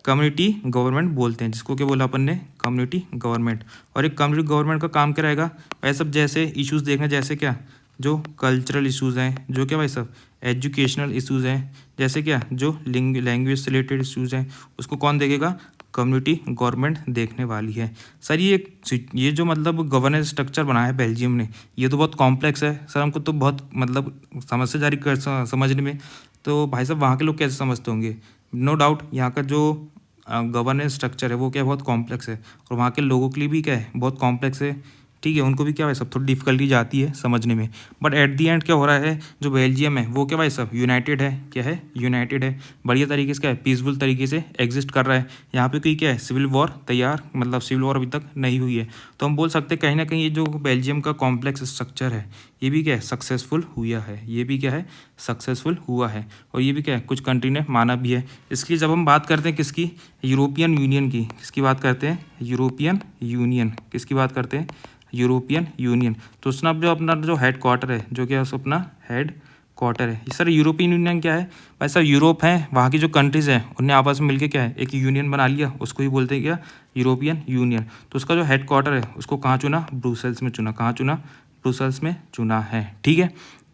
कम्युनिटी गवर्नमेंट बोलते हैं जिसको, क्या बोला अपन ने, कम्युनिटी गवर्नमेंट। और एक कम्युनिटी गवर्नमेंट का काम क्या रहेगा भाई सब, जैसे इश्यूज़ देखना, जैसे क्या, जो कल्चरल इश्यूज़ हैं, जो क्या भाई सब एजुकेशनल इश्यूज़ हैं, जैसे क्या जो लैंग्वेज से रिलेटेड इश्यूज़ हैं, उसको कौन देखेगा, कम्युनिटी गवर्नमेंट देखने वाली है। सर ये जो मतलब गवर्नेंस स्ट्रक्चर बनाया है बेल्जियम ने, ये तो बहुत कॉम्प्लेक्स है सर, हमको तो बहुत मतलब समस्या जारी कर समझने में। तो भाई साहब वहाँ के लोग कैसे समझते होंगे, नो डाउट यहाँ का जो गवर्नेंस स्ट्रक्चर है वो क्या है, बहुत कॉम्प्लेक्स है, और वहाँ के लोगों के लिए भी क्या है, बहुत कॉम्प्लेक्स है। ठीक है, उनको भी क्या भाई सब थोड़ी डिफिकल्टी जाती है समझने में, बट एट दी एंड क्या हो रहा है, जो बेल्जियम है वो क्या भाई सब यूनाइटेड है, क्या है, यूनाइटेड है, बढ़िया तरीके से क्या है, पीसफुल तरीके से एग्जिस्ट कर रहा है। यहाँ पे कोई क्या है, सिविल वॉर तैयार, मतलब सिविल वॉर अभी तक नहीं हुई है। तो हम बोल सकते हैं कहीं ना कहीं ये जो बेल्जियम का कॉम्प्लेक्स स्ट्रक्चर है, ये भी क्या है, सक्सेसफुल हुआ है, ये भी क्या है, सक्सेसफुल हुआ है। और ये भी क्या है, कुछ कंट्री ने माना भी है। इसलिए जब हम बात करते हैं किसकी, यूरोपियन यूनियन की, किसकी बात करते हैं, यूरोपियन यूनियन, किसकी बात करते हैं, यूरोपियन यूनियन। तो उसने अब जो अपना जो हेड क्वार्टर है, जो क्या है अपना हेड क्वार्टर है। सर यूरोपियन यूनियन क्या है भाई साहब, यूरोप है, वहाँ की जो कंट्रीज़ हैं उनने आपस में मिलकर क्या है, एक यूनियन बना लिया, उसको ही बोलते हैं क्या, यूरोपियन यूनियन। तो उसका जो हेड क्वार्टर है उसको कहाँ चुना, ब्रुसेल्स में चुना। कहाँ चुना, ब्रुसेल्स में चुना है। ठीक है,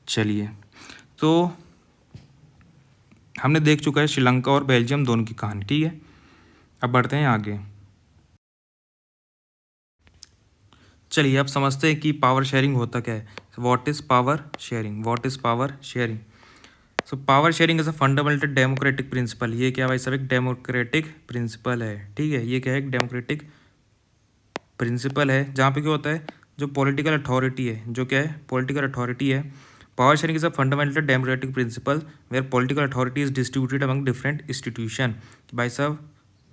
चलिए, तो हमने देख चुका है श्रीलंका और बेल्जियम दोनों की कहानी। ठीक है, अब बढ़ते हैं आगे। चलिए अब समझते हैं कि पावर शेयरिंग होता क्या है। What is power sharing, what is power sharing. So power sharing is a fundamental democratic principle. ये क्या भाई सब, एक डेमोक्रेटिक प्रिंसिपल है। ठीक है, ये क्या है, एक डेमोक्रेटिक प्रिंसिपल है, जहाँ पे क्या होता है, जो पॉलिटिकल अथॉरिटी है, जो क्या है, पॉलिटिकल अथॉरिटी है। Power sharing is a fundamental democratic principle where political authority is distributed among different institution. भाई साहब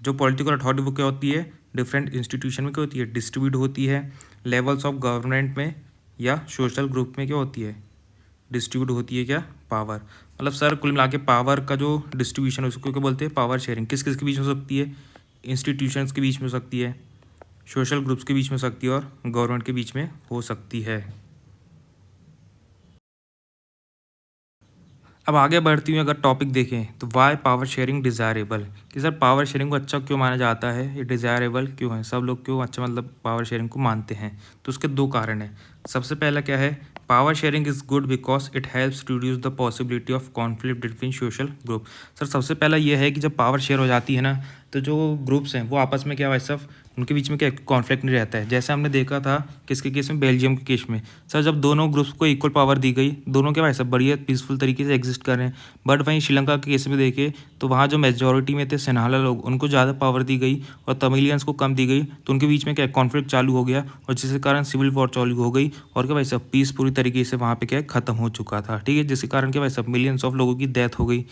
जो पॉलिटिकल अथॉरिटी वो क्या होती है, डिफरेंट इंस्टीट्यूशन में क्या होती है, डिस्ट्रीब्यूट होती है। लेवल्स ऑफ गवर्नमेंट में या सोशल ग्रुप में क्या होती है, डिस्ट्रीब्यूट होती है क्या, पावर। मतलब सर कुल मिला के पावर का जो डिस्ट्रीब्यूशन है उसको क्या बोलते हैं, पावर शेयरिंग। किस किस के बीच में हो सकती है, इंस्टीट्यूशंस के बीच में हो सकती है, सोशल ग्रुप्स के बीच में हो सकती है, और गवर्नमेंट के बीच में हो सकती है। अब आगे बढ़ती हुई अगर टॉपिक देखें तो वाई पावर शेयरिंग डिज़ायरेबल, कि सर पावर शेयरिंग को अच्छा क्यों माना जाता है, ये डिज़ायरेबल क्यों है, सब लोग क्यों अच्छा मतलब पावर शेयरिंग को मानते हैं। तो उसके दो कारण हैं। सबसे पहला क्या है, power sharing is good because it helps to reduce the possibility of conflict between social group. Sir सबसे पहला ये है कि जब पावर शेयर हो जाती है ना, तो जो ग्रुप्स हैं वो आपस में क्या भाई सब उनके बीच में क्या कॉन्फ्लिक्ट नहीं रहता है। जैसे हमने देखा था किसके केस में, बेल्जियम के केस में। सर जब दोनों ग्रुप्स को इक्वल पावर दी गई, दोनों क्या भाई सब बढ़िया पीसफुल तरीके से एग्जिस्ट कर रहे हैं। बट वहीं श्रीलंका के केस में देखे तो वहाँ जो मेजोरिटी में थे सिन्हाला लोग, उनको ज़्यादा पावर दी गई और तमिलियंस को कम दी गई, तो उनके बीच में क्या कॉन्फ्लिक्ट चालू हो गया और जिसके कारण सिविल वॉर चालू हो गई और क्या भाई सब पीस पूरी तरीके से वहाँ पे क्या ख़त्म हो चुका था। ठीक है, जिसके कारण क्या भाई सब मिलियंस ऑफ लोगों की डेथ हो गई।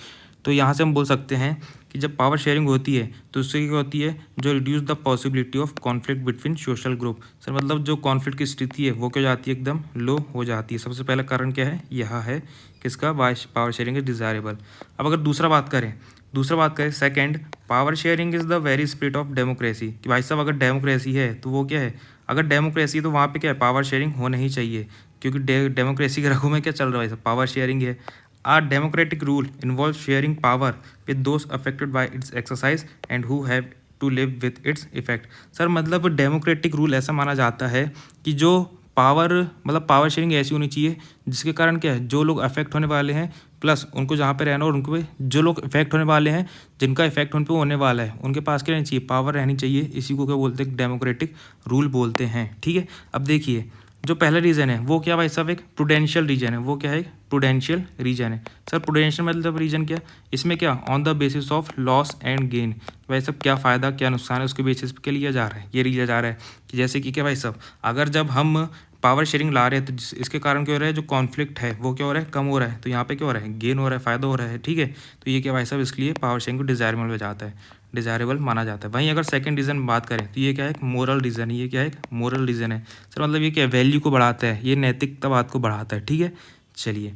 तो यहाँ से हम बोल सकते हैं कि जब पावर शेयरिंग होती है तो उससे क्या होती है, जो reduce the possibility of conflict between social group. Sir मतलब जो कॉन्फ्लिक्ट की स्थिति है वो क्या हो जाती है, एकदम लो हो जाती है। सबसे पहला कारण क्या है, यह है किसका, पावर शेयरिंग इज डिज़ायरेबल। अब अगर दूसरा बात करें second, power sharing is the very spirit of democracy. कि भाई साहब अगर डेमोक्रेसी है तो वो क्या है, अगर डेमोक्रेसी है तो वहाँ पे क्या है, पावर शेयरिंग होना ही चाहिए, क्योंकि डेमोक्रेसी के रगों में क्या चल रहा है, पावर शेयरिंग है। Our democratic rule involves sharing power with those affected by its exercise and who have to live with its effect। Sir मतलब डेमोक्रेटिक रूल ऐसा माना जाता है कि जो पावर मतलब पावर शेयरिंग ऐसी होनी चाहिए जिसके कारण क्या है, जो लोग अफेक्ट होने वाले हैं प्लस उनको जहाँ पे रहना और उनको जो लोग इफेक्ट होने वाले हैं, जिनका इफेक्ट उन पे होने वाला है, उनके पास क्या रहनी चाहिए, पावर रहनी चाहिए। इसी को क्या बोलते हैं, डेमोक्रेटिक रूल बोलते हैं। ठीक है, अब देखिए जो पहला रीजन है वो क्या भाई साहब, एक प्रूडेंशियल रीजन है। वो क्या है, प्रूडेंशियल रीजन है। सर प्रूडेंशियल मतलब रीजन क्या, इसमें क्या on the basis of loss and gain, भाई साहब क्या फ़ायदा क्या नुकसान है उसके बेसिस पे क्या लिया जा रहा है, ये लिया जा रहा है कि जैसे कि क्या भाई साहब अगर जब हम पावर शेयरिंग ला रहे हैं तो इसके कारण क्या हो रहा है, जो कॉन्फ्लिक्ट है वो क्या हो रहा है, कम हो रहा है। तो यहाँ पे क्या हो रहा है, गेन हो रहा है, फ़ायदा हो रहा है। ठीक है, तो ये क्या भाई साहब इसके लिए पावर शेयरिंग को डिज़ायरेबल में जाता है, डिज़ायरेबल माना जाता है। वहीं अगर सेकंड रीज़न बात करें तो ये क्या है, एक मोरल रीज़न है। ये क्या है, एक मोरल रीज़न है। सर मतलब ये क्या वैल्यू को बढ़ाता है, ये नैतिकता बात को बढ़ाता है। ठीक है, चलिए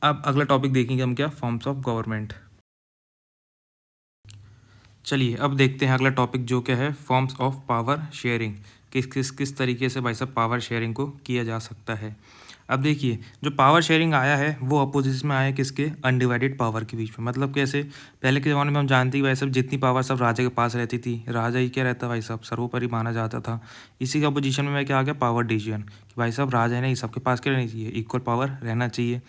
अब अगला टॉपिक देखेंगे हम, क्या फॉर्म्स ऑफ गवर्नमेंट। चलिए अब देखते हैं अगला टॉपिक जो क्या है, फॉर्म्स ऑफ पावर शेयरिंग। किस तरीके से भाई साहब पावर शेयरिंग को किया जा सकता है। अब देखिए जो पावर शेयरिंग आया है वो अपोजिशन में आया है किसके, अनडिवाइडेड पावर के बीच में। मतलब कैसे, पहले के ज़माने में हम जानते हैं भाई साहब जितनी पावर सब राजा के पास रहती थी, राजा ही क्या रहता भाई साहब, सर्वोपरि माना जाता था। इसी के अपोजिशन में क्या आ गया, पावर डिवीजन, कि भाई साहब राजा नहीं, सबके पास क्या रहनी चाहिए, इक्वल पावर रहना चाहिए।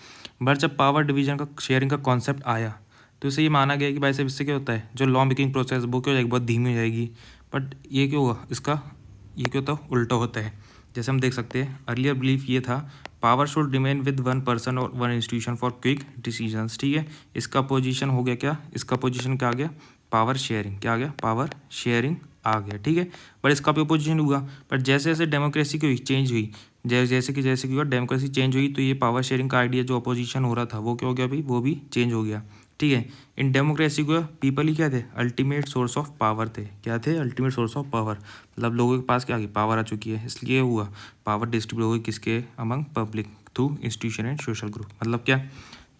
बट जब पावर डिवीजन का शेयरिंग का कॉन्सेप्ट आया तो इसे ये माना गया कि भाई साहब इससे क्या होता है, जो लॉ मेकिंग प्रोसेस वो क्या हो जाएगी, बहुत धीमी हो जाएगी। बट ये क्यों हुआ, इसका ये क्या होता है, उल्टा होता है। जैसे हम देख सकते हैं अर्लियर बिलीफ ये था, power should remain with one person और one institution for quick decisions. ठीक है, इसका पोजीशन हो गया क्या, इसका पोजीशन क्या आ गया, पावर शेयरिंग। क्या आ गया, पावर शेयरिंग आ गया। ठीक है, पर इसका भी पोजीशन हुआ। बट जैसे जैसे डेमोक्रेसी की चेंज हुई, जैसे कि हुआ डेमोक्रेसी चेंज हुई, तो ये पावर शेयरिंग का आइडिया जो अपोजिशन हो रहा था वो क्या हो गया भाई, वो भी चेंज हो गया। ठीक है, इन डेमोक्रेसी को पीपल ही क्या थे, अल्टीमेट सोर्स ऑफ पावर थे। क्या थे, अल्टीमेट सोर्स ऑफ पावर। मतलब लोगों के पास क्या आ गई, पावर आ चुकी है, इसलिए हुआ पावर डिस्ट्रीब्यूट हो गई किसके, among public through institution and social group. मतलब क्या,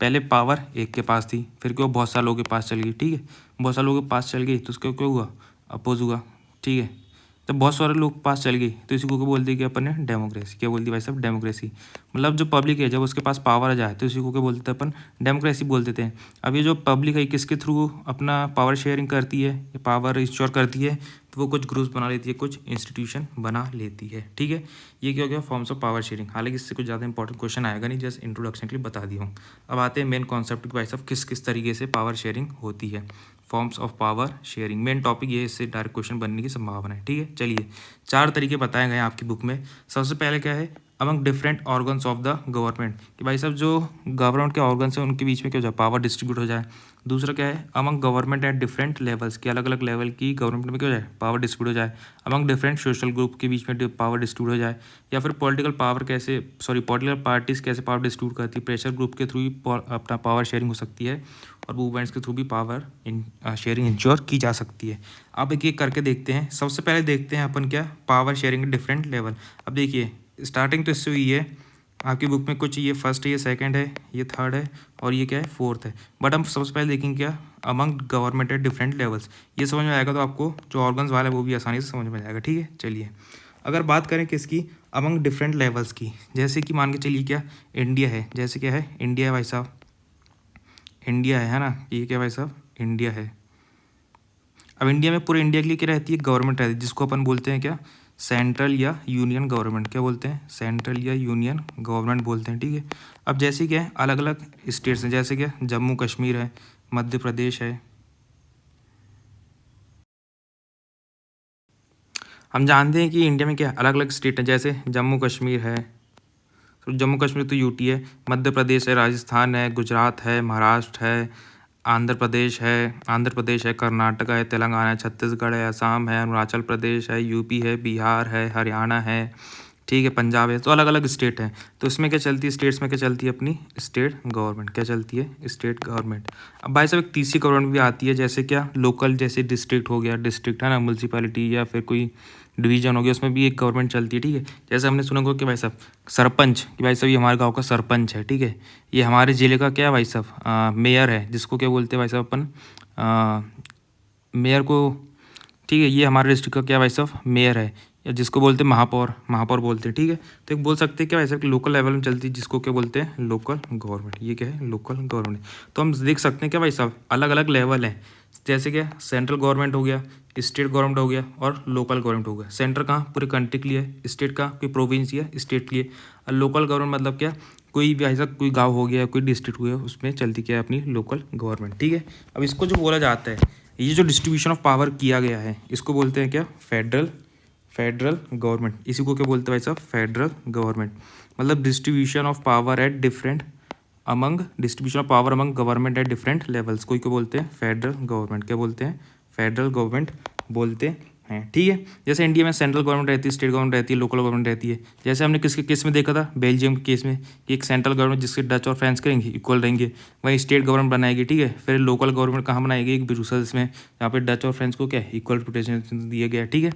पहले पावर एक के पास थी, फिर क्यों बहुत सारे लोगों के पास चल गई। ठीक है, बहुत सारे लोगों के पास चल गई तो उसका क्या हुआ, अपोज हुआ। ठीक है, जब बहुत सारे लोग पास चल गई तो इसी को क्या बोलते हैं कि अपन ने डेमोक्रेसी। क्या बोलती है भाई साहब, डेमोक्रेसी। मतलब जो पब्लिक है जब उसके पास पावर आ जाए तो इसी को क्या बोलते हैं अपन, डेमोक्रेसी बोलते थे। अब ये जो पब्लिक है किसके थ्रू अपना पावर शेयरिंग करती है, ये पावर इंश्योर करती है, तो वो कुछ ग्रुप्स बना लेती है, कुछ इंस्टीट्यूशन बना लेती है। ठीक है, ये क्या हो गया, फॉर्म्स ऑफ पावर शेयरिंग। हालांकि इससे कुछ ज़्यादा इंपॉर्टेंट क्वेश्चन आएगा नहीं, जस्ट इंट्रोडक्शन के लिए बता दिया हूँ। अब आते हैं मेन कॉन्सेप्ट की, भाई साहब किस किस तरीके से पावर शेयरिंग होती है। Forms of power sharing main topic ये है, इससे डायरेक्ट क्वेश्चन बनने की संभावना है। ठीक है, चलिए 4 तरीके बताए गए हैं आपकी बुक में। सबसे पहले क्या है, among different organs of the government, कि भाई साहब जो गवर्नमेंट के ऑर्गन्स हैं उनके बीच में क्या हो जाए, पावर डिस्ट्रीब्यूट हो जाए। दूसरा क्या है, among government at different levels, के अलग अलग लेवल की गवर्नमेंट में क्या हो जाए, पावर डिस्ट्रीब्यूट हो जाए। अमंग डिफरेंट सोशल ग्रुप के बीच में पावर डिस्ट्रीब्यूट हो जाए। या फिर पॉलिटिकल पॉलिटिकल पार्टीज कैसे पावर डिस्ट्रीब्यूट करती है, प्रेशर ग्रुप के थ्रू ही अपना पावर शेयरिंग हो सकती है, और मूवमेंट्स के थ्रू भी पावर शेयरिंग इंश्योर की जा सकती है। अब एक एक करके देखते हैं। सबसे पहले देखते हैं अपन क्या, पावर शेयरिंग के डिफरेंट लेवल। अब देखिए स्टार्टिंग तो इससे हुई है आपकी बुक में, कुछ ये फर्स्ट है, ये सेकंड है, ये थर्ड है, और ये क्या है, फोर्थ है। बट हम सबसे पहले देखेंगे क्या, among government at different levels. ये समझ में आएगा तो आपको जो ऑर्गन्स वाला है वो भी आसानी से समझ में आएगा। ठीक है, चलिए अगर बात करें किसकी, अमंग डिफरेंट लेवल्स की, जैसे कि मान के चलिए क्या, इंडिया है, जैसे क्या है, इंडिया है भाई साहब, इंडिया है ना, ये क्या भाई साहब, इंडिया है। अब इंडिया में पूरे इंडिया के लिए क्या रहती है, गवर्नमेंट रहती है, जिसको अपन बोलते हैं क्या, सेंट्रल या यूनियन गवर्नमेंट। क्या बोलते हैं, सेंट्रल या यूनियन गवर्नमेंट बोलते हैं। ठीक है, अब जैसे क्या है, अलग अलग स्टेट्स हैं, जैसे क्या जम्मू कश्मीर है, मध्य प्रदेश है। हम जानते हैं कि इंडिया में क्या अलग अलग स्टेट हैं, जैसे जम्मू कश्मीर है, तो जम्मू कश्मीर तो यूटी है, मध्य प्रदेश है, राजस्थान है, गुजरात है, महाराष्ट्र है, आंध्र प्रदेश है, कर्नाटक है, तेलंगाना है, छत्तीसगढ़ है, असम है, अरुणाचल प्रदेश है, यूपी है, बिहार है, हरियाणा है, ठीक है, पंजाब है। तो अलग अलग स्टेट हैं। तो इसमें क्या चलती है, स्टेट्स में क्या चलती है, अपनी स्टेट गवर्नमेंट क्या चलती है, स्टेट गवर्नमेंट। अब भाई साहब एक तीसरी गवर्नमेंट भी आती है, जैसे क्या लोकल, जैसे डिस्ट्रिक्ट हो गया, डिस्ट्रिक्ट है ना, म्यूनसिपैलिटी या फिर कोई डिवीजन हो गया, उसमें भी एक गवर्नमेंट चलती है, ठीक है। जैसे हमने सुना होगा कि भाई साहब सरपंच, कि भाई साहब ये हमारे गांव का सरपंच है, ठीक है। ये हमारे ज़िले का क्या भाई साहब मेयर है, जिसको क्या बोलते हैं भाई साहब अपन मेयर को, ठीक है। ये हमारे डिस्ट्रिक्ट का क्या भाई साहब मेयर है, या जिसको बोलते हैं महापौर, महापौर बोलते हैं, ठीक है। तो एक बोल सकते हैं क्या भाई साहब लोकल लेवल में चलती है, जिसको क्या बोलते हैं, लोकल गवर्नमेंट। ये क्या है, लोकल गवर्नमेंट। तो हम देख सकते हैं क्या भाई साहब अलग अलग लेवल हैं, जैसे क्या सेंट्रल गवर्नमेंट हो गया, स्टेट गवर्नमेंट हो गया और लोकल गवर्नमेंट हो गया। सेंटर कहाँ, पूरे कंट्री के लिए है, स्टेट का कोई प्रोविंस या स्टेट के लिए, और लोकल गवर्नमेंट मतलब क्या, कोई भी ऐसा कोई गांव हो गया, कोई डिस्ट्रिक्ट हो गया, उसमें चलती क्या है, अपनी लोकल गवर्नमेंट, ठीक है। अब इसको जो बोला जाता है, ये जो डिस्ट्रीब्यूशन ऑफ पावर किया गया है, इसको बोलते हैं क्या, फेडरल गवर्नमेंट। इसी को क्या बोलते हैं भाई साहब, फेडरल गवर्नमेंट। मतलब distribution of power at different distribution of power among government at different levels, कोई को बोलते हैं फेडरल गवर्नमेंट। क्या बोलते हैं, फेडरल गवर्नमेंट बोलते हैं, ठीक है। जैसे इंडिया में सेंट्रल गवर्नमेंट रहती है, स्टेट गवर्नमेंट रहती है, लोकल गवर्नमेंट रहती है। जैसे हमने किसके केस में देखा था, बेल्जियम के केस में, कि एक सेंट्रल गवर्नमेंट जिसके डच और फ्रांस करेंगे इक्वल रहेंगे, वहीं स्टेट गवर्नमेंट बनाएगी, ठीक है। फिर लोकल गवर्नमेंट कहाँ बनाएगी, एक ब्रुसेल्स में, यहाँ पे डच और फ्रांस को क्या इक्वल प्रोटेक्शन दिया गया, ठीक है।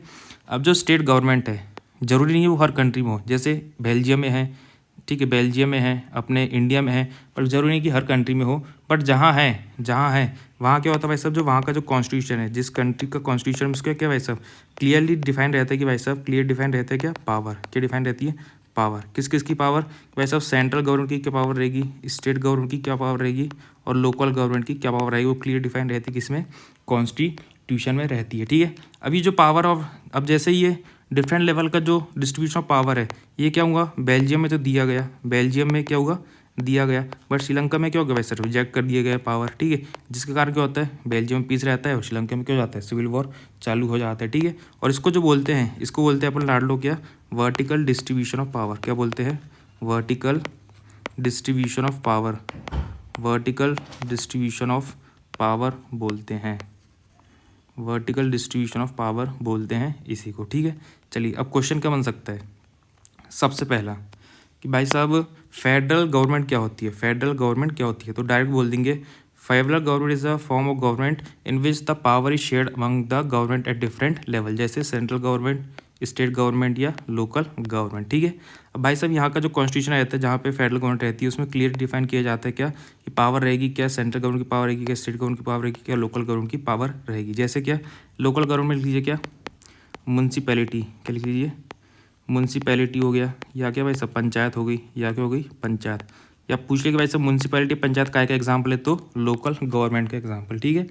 अब जो स्टेट गवर्नमेंट है, जरूरी नहीं है वो हर कंट्री में हो, जैसे बेल्जियम में है, ठीक है, बेल्जियम में है, अपने इंडिया में है, पर जरूरी नहीं कि हर कंट्री में हो। बट जहाँ है वहाँ क्या होता है भाई साहब, जो वहाँ का जो कॉन्स्टिट्यूशन है, जिस कंट्री का कॉन्स्टिट्यूशन, उसका क्या भाई साहब क्लियरली डिफाइन रहता है, कि भाई साहब क्लियर डिफाइन रहता है क्या, पावर क्या डिफाइन रहती है, पावर। किस किस की पावर, भाई साहब सेंट्रल गवर्नमेंट की क्या पावर रहेगी, स्टेट गवर्नमेंट की क्या पावर रहेगी, और लोकल गवर्नमेंट की क्या पावर रहेगी, वो क्लियर डिफाइन रहती है, किसमें, कॉन्स्टिट्यूशन में रहती है, ठीक है। अभी जो पावर ऑफ, अब जैसे ये डिफरेंट लेवल का जो डिस्ट्रीब्यूशन ऑफ पावर है, ये क्या होगा, बेल्जियम में तो दिया गया, बेल्जियम में क्या होगा, दिया गया, बट श्रीलंका में क्या होगा भाई सर, रिजेक्ट कर दिया गया पावर, ठीक है। जिसके कारण क्या होता है, बेल्जियम में पीस रहता है और श्रीलंका में क्या हो जाता है, सिविल वॉर चालू हो जाता है, ठीक है। और इसको जो बोलते हैं, इसको बोलते हैं अपन लाड लो क्या, वर्टिकल डिस्ट्रीब्यूशन ऑफ पावर। क्या बोलते हैं, vertical distribution of power, vertical distribution of power बोलते हैं, वर्टिकल डिस्ट्रीब्यूशन ऑफ पावर बोलते हैं इसी को, ठीक है। चलिए अब क्वेश्चन क्या बन सकता है, सबसे पहला कि भाई साहब फेडरल गवर्नमेंट क्या होती है, फेडरल गवर्नमेंट क्या होती है, तो डायरेक्ट बोल देंगे federal government is a form of government in which the power is shared among the government at different level, जैसे सेंट्रल गवर्नमेंट, स्टेट गवर्नमेंट या लोकल गवर्नमेंट, ठीक है। अब भाई साहब यहाँ का जो कॉन्स्टिट्यूशन रहता है, जहाँ पे फेडरल गवर्नमेंट रहती है, उसमें क्लियर डिफाइन किया जाता है क्या, कि पावर रहेगी क्या, सेंट्रल गवर्नमेंट की पावर रहेगी क्या, स्टेट गवर्नमेंट की पावर रहेगी क्या, लोकल गवर्नमेंट की पावर रहेगी। जैसे क्या, लोकल गवर्नमेंट लिख लीजिए क्या, म्यूनसिपैलिटी, क्या लिख लीजिए, म्यूनसिपैलिटी हो गया, या क्या भाई साहब पंचायत हो गई, या क्या हो गई, पंचायत। या पूछ ले कि भाई साहब म्यूनसिपैलिटी पंचायत का एग्जाम्पल है, तो लोकल गवर्नमेंट का एग्जाम्पल, ठीक है,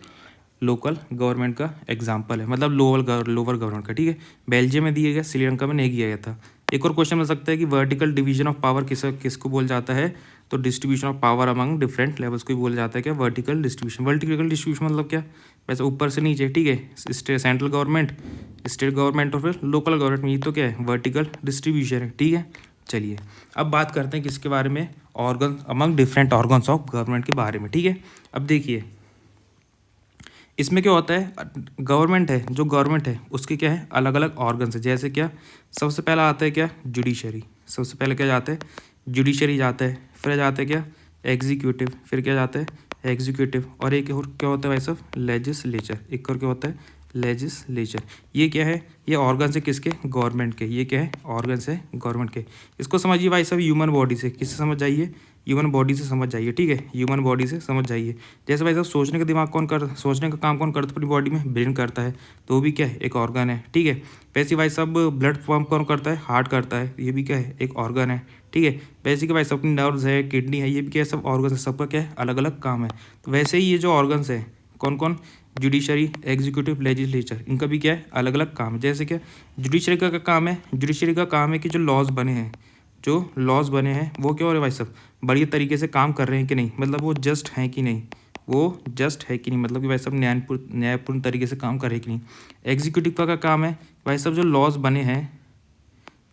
लोकल गवर्नमेंट का एग्जाम्पल है, मतलब लोअर गवर्नमेंट का, ठीक है। बेल्जियम में दिया गया, श्रीलंका में नहीं किया गया था। एक और क्वेश्चन मिल सकता है कि वर्टिकल डिवीजन ऑफ पावर किसको बोल जाता है, तो distribution of power among different levels को बोला जाता है क्या, वर्टिकल डिस्ट्रीब्यूशन। वर्टिकल डिस्ट्रीब्यूशन मतलब क्या, वैसे ऊपर से नीचे, ठीक है, सेंट्रल गवर्नमेंट, स्टेट गवर्नमेंट और फिर लोकल गवर्नमेंट में, ये तो क्या है, वर्टिकल डिस्ट्रीब्यूशन है, ठीक है। चलिए अब बात करते हैं किसके बारे में, organ among different organs of government के बारे में, ठीक है। अब देखिए इसमें क्या होता है, गवर्नमेंट है, जो गवर्नमेंट है उसके क्या है, अलग अलग ऑर्गन्स है। जैसे क्या, सबसे पहला आता है क्या, जुडिशरी, सबसे पहले क्या जाता है, जुडिशरी जाता है, फिर जाता है क्या, एग्जीक्यूटिव, फिर क्या जाता है, एग्जीक्यूटिव, और एक और क्या होता है भाई साहब, लेजिस्लेचर, एक और क्या होता है, लेजिस्लेचर। ये क्या है, ये ऑर्गन्स है किसके, गवर्नमेंट के, ये क्या है, ऑर्गन्स है गवर्नमेंट के। इसको समझिए भाई साहब ह्यूमन बॉडी से, किससे समझ जाइए, ह्यूमन बॉडी से समझ जाइए, ठीक है, ह्यूमन बॉडी से समझ जाइए। जैसे भाई साहब सोचने का सोचने का काम कौन करता है अपनी बॉडी में, ब्रेन करता है, तो वो भी क्या है, एक ऑर्गन है, ठीक है। वैसे भाई साहब ब्लड पंप कौन करता है, हार्ट करता है, ये भी क्या है, एक ऑर्गन है, ठीक है। वैसे कि भाई साहब अपनी नर्व्स है, किडनी है, ये भी क्या है, सब ऑर्गन है, सबका क्या है, अलग अलग काम है। तो वैसे ही ये जो ऑर्गन्स है कौन कौन, जुडिशरी, एग्जीक्यूटिव, लेजिस्लेचर, इनका भी क्या है, अलग अलग काम है। जैसे क्या, जुडिशरी का काम है, जुडिशरी का काम है कि जो लॉज बने हैं, जो लॉज बने हैं वो क्या हो रहे हैं भाई साहब, बढ़िया तरीके से काम कर रहे हैं कि नहीं, मतलब वो जस्ट हैं कि नहीं, वो जस्ट है कि नहीं, मतलब कि भाई साहब न्यायपूर्ण तरीके से काम करे कि नहीं। एग्जीक्यूटिव का काम है भाई साहब जो लॉज बने हैं,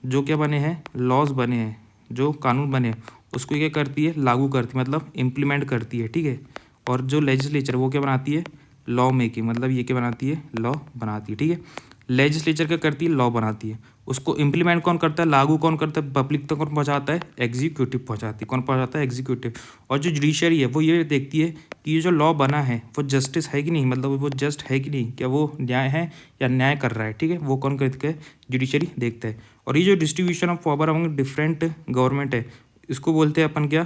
जो क्या बने हैं, लॉज बने हैं, जो कानून बने हैं उसको क्या करती है, लागू करती है, मतलब इम्प्लीमेंट करती है, ठीक है। और जो लेजिस्लेचर वो क्या बनाती है, लॉ मेकिंग, मतलब ये क्या बनाती है, लॉ बनाती है, ठीक है। लेजिस्लेचर क्या करती है, लॉ बनाती है, उसको इम्प्लीमेंट कौन करता है, लागू कौन करता है, पब्लिक तक कौन पहुंचाता है, एग्जीक्यूटिव पहुंचाती है, कौन पहुंचाता है, एग्जीक्यूटिव। और जो जुडिशरी है वो ये देखती है कि ये जो लॉ बना है वो जस्टिस है कि नहीं, मतलब वो जस्ट है कि नहीं, क्या वो न्याय है या न्याय कर रहा है, ठीक है, वो कौन करके जुडिशरी देखता है। और ये जो distribution of power among different government है, इसको बोलते हैं अपन क्या,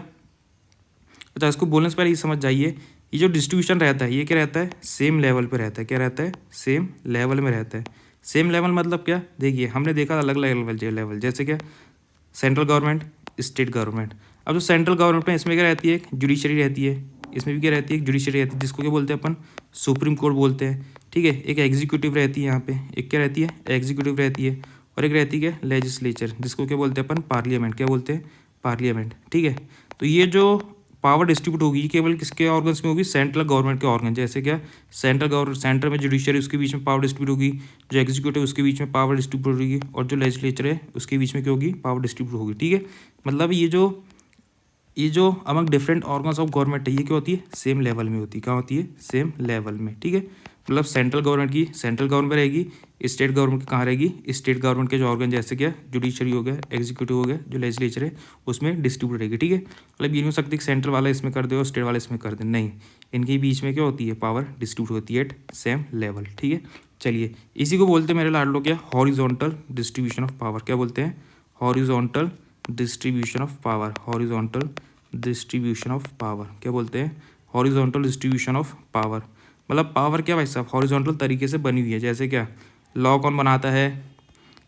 अच्छा इसको बोलने से पहले ये समझ जाइए, ये जो डिस्ट्रीब्यूशन रहता है ये क्या रहता है, सेम लेवल पे रहता है, क्या रहता है, सेम लेवल में रहता है। सेम लेवल मतलब क्या, देखिए हमने देखा अलग अलग लेवल, जैसे क्या सेंट्रल गवर्नमेंट, स्टेट गवर्नमेंट। अब जो सेंट्रल गवर्नमेंट में इसमें क्या रहती है, एक जुडिशरी रहती है, इसमें भी क्या रहती है, एक जुडिशरी रहती है, जिसको क्या बोलते हैं अपन, सुप्रीम कोर्ट बोलते हैं, ठीक है। एक एग्जीक्यूटिव रहती है यहाँ पे, एक क्या रहती है, एग्जीक्यूटिव रहती है, और एक रहती है लेजिस्लेचर, जिसको क्या बोलते हैं अपन, पार्लियामेंट, क्या बोलते हैं, पार्लियामेंट, ठीक है। तो ये जो पावर डिस्ट्रीब्यूट होगी केवल किसके ऑर्गन्स में होगी, सेंट्रल गवर्नमेंट के ऑर्गन, जैसे क्या सेंटर में जुडिशरी उसके बीच में पावर डिस्ट्रीब्यूट होगी, जो एग्जीक्यूटिव उसके बीच में पावर डिस्ट्रीब्यूट होगी, और जो लेजिस्लेचर है उसके बीच में क्या होगी, पावर डिस्ट्रीब्यूट होगी, ठीक है। मतलब ये जो among different organs of government है ये क्या होती है, सेम लेवल में होती है, क्या होती है, सेम लेवल में, ठीक है। मतलब सेंट्रल गवर्नमेंट की सेंट्रल गवर्नमेंट रहेगी, स्टेट गवर्नमेंट की कहाँ रहेगी, स्टेट गवर्नमेंट के जो ऑर्गन जैसे क्या जुडिशरी हो गया, एग्जीक्यूटिव हो गया, जो लेजिस्लेचर है उसमें डिस्ट्रीब्यूट रहेगी, ठीक है। मतलब ये नहीं हो सकती कि सेंट्रल वाला इसमें कर दे और स्टेट वाला इसमें कर दे, नहीं, इनके बीच में क्या होती है, पावर डिस्ट्रीब्यूट होती है एट सेम लेवल, ठीक है। चलिए इसी को बोलते हैं मेरे लाडलो क्या, हॉरिजॉन्टल डिस्ट्रीब्यूशन ऑफ पावर, क्या बोलते हैं, horizontal distribution of power, horizontal distribution of power, क्या बोलते हैं, हॉरिजॉन्टल डिस्ट्रीब्यूशन ऑफ पावर। मतलब पावर क्या भाई साहब, हॉरिजॉन्टल तरीके से बनी हुई है, जैसे क्या लॉ कौन बनाता है,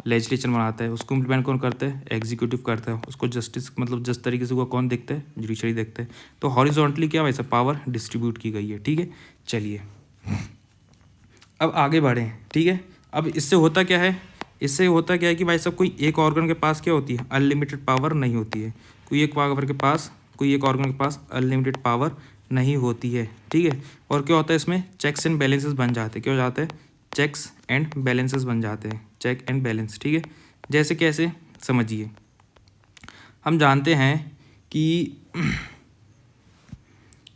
लेजिस्लेचर बनाता है, उसको इम्प्लीमेंट कौन करता है, एग्जीक्यूटिव करता है, उसको जस्टिस मतलब जस्ट तरीके से वो कौन देखता है, जुडिशरी देखता है। तो हॉरिजॉन्टली क्या भाई साहब, पावर डिस्ट्रीब्यूट की गई है, ठीक है। चलिए अब आगे बढ़ें, ठीक है। अब इससे होता क्या है, इससे होता क्या है कि भाई साहब कोई एक ऑर्गन के पास क्या होती है, अनलिमिटेड पावर नहीं होती है, कोई एक ऑर्गन के पास अनलिमिटेड पावर नहीं होती है, ठीक है। और क्या होता है इसमें, चेक्स एंड बैलेंसेस बन जाते हैं, क्या हो जाता है, चेक्स एंड बैलेंसेस बन जाते हैं, चेक एंड बैलेंस, ठीक है। जैसे कैसे समझिए, हम जानते हैं कि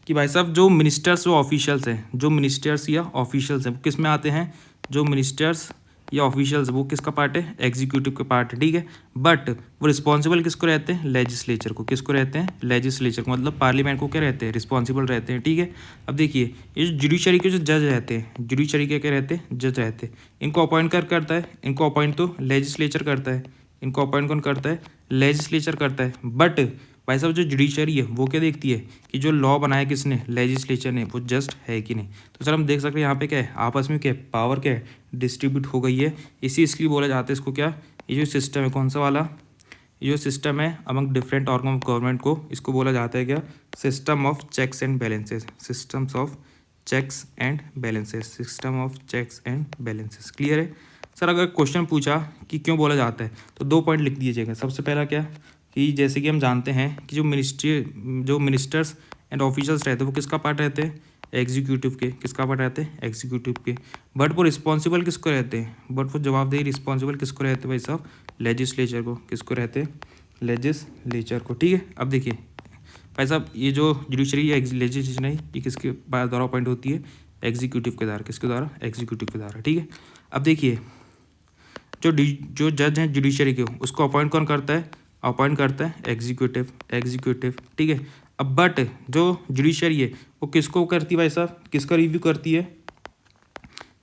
भाई साहब जो मिनिस्टर्स व ऑफिशियल्स हैं, जो मिनिस्टर्स या ऑफिशियल्स हैं वो किस में आते हैं, जो मिनिस्टर्स या ऑफिशियल्स वो किसका पार्ट है, एग्जीक्यूटिव का पार्ट है, ठीक है। बट वो रिस्पॉन्सिबल किसको रहते हैं, लेजिस्लेचर को, किसको रहते हैं, लेजिस्लेचर को, मतलब पार्लियामेंट को क्या रहते हैं, रिस्पॉन्सिबल रहते हैं, ठीक है। अब देखिए ये जो जुडिशरी के जो जज रहते हैं, जुडिशरी के क्या रहते हैं, जज रहते हैं, इनको अपॉइंट करता है, इनको अपॉइंट तो लेजिस्लेचर करता है, इनको अपॉइंट कौन करता है, लेजिस्लेचर करता है। बट भाई साहब जो जुडिशरी है वो क्या देखती है कि जो लॉ बनाया किसने, लेजिस्लेचर ने, वो जस्ट है कि नहीं। तो सर हम देख सकते हैं यहाँ पे क्या है, आपस में क्या है, पावर क्या है, डिस्ट्रीब्यूट हो गई है। इसलिए बोला जाता है इसको क्या, ये जो सिस्टम है कौन सा वाला, ये जो सिस्टम है among different organ of government को, इसको बोला जाता है क्या, system of checks and balances, systems of checks and balances, system of checks and balances. Clear है सर। अगर क्वेश्चन पूछा कि क्यों बोला जाता है तो 2 पॉइंट लिख दीजिएगा। सबसे पहला क्या कि जैसे कि हम जानते हैं कि जो मिनिस्टर्स एंड ऑफिसर्स रहते हैं वो किसका पार्ट रहते हैं, एग्जीक्यूटिव के, किसका पार्ट रहते हैं, एग्जीक्यूटिव के। बट वो रिस्पॉन्सिबल किसको रहते हैं, बट वो जवाबदेही रिस्पॉन्सिबल किसको रहते हैं भाई साहब, लेजिस्लेचर को, किसको रहते हैं, लेजिस्लेचर को, ठीक है। अब देखिए भाई साहब ये जो जुडिशरी या लेजिस्लेशन है ये किसके द्वारा अपॉइंट होती है, एग्जीक्यूटिव के द्वारा, किसके द्वारा, एग्जीक्यूटिव के द्वारा, ठीक है। अब देखिए जो जज हैं जुडिशरी के उसको अपॉइंट कौन करता है, अपॉइंट करता है एग्जीक्यूटिव, ठीक है। अब बट जो जुडिशरी है वो किसको करती है भाई साहब, किसका रिव्यू करती है,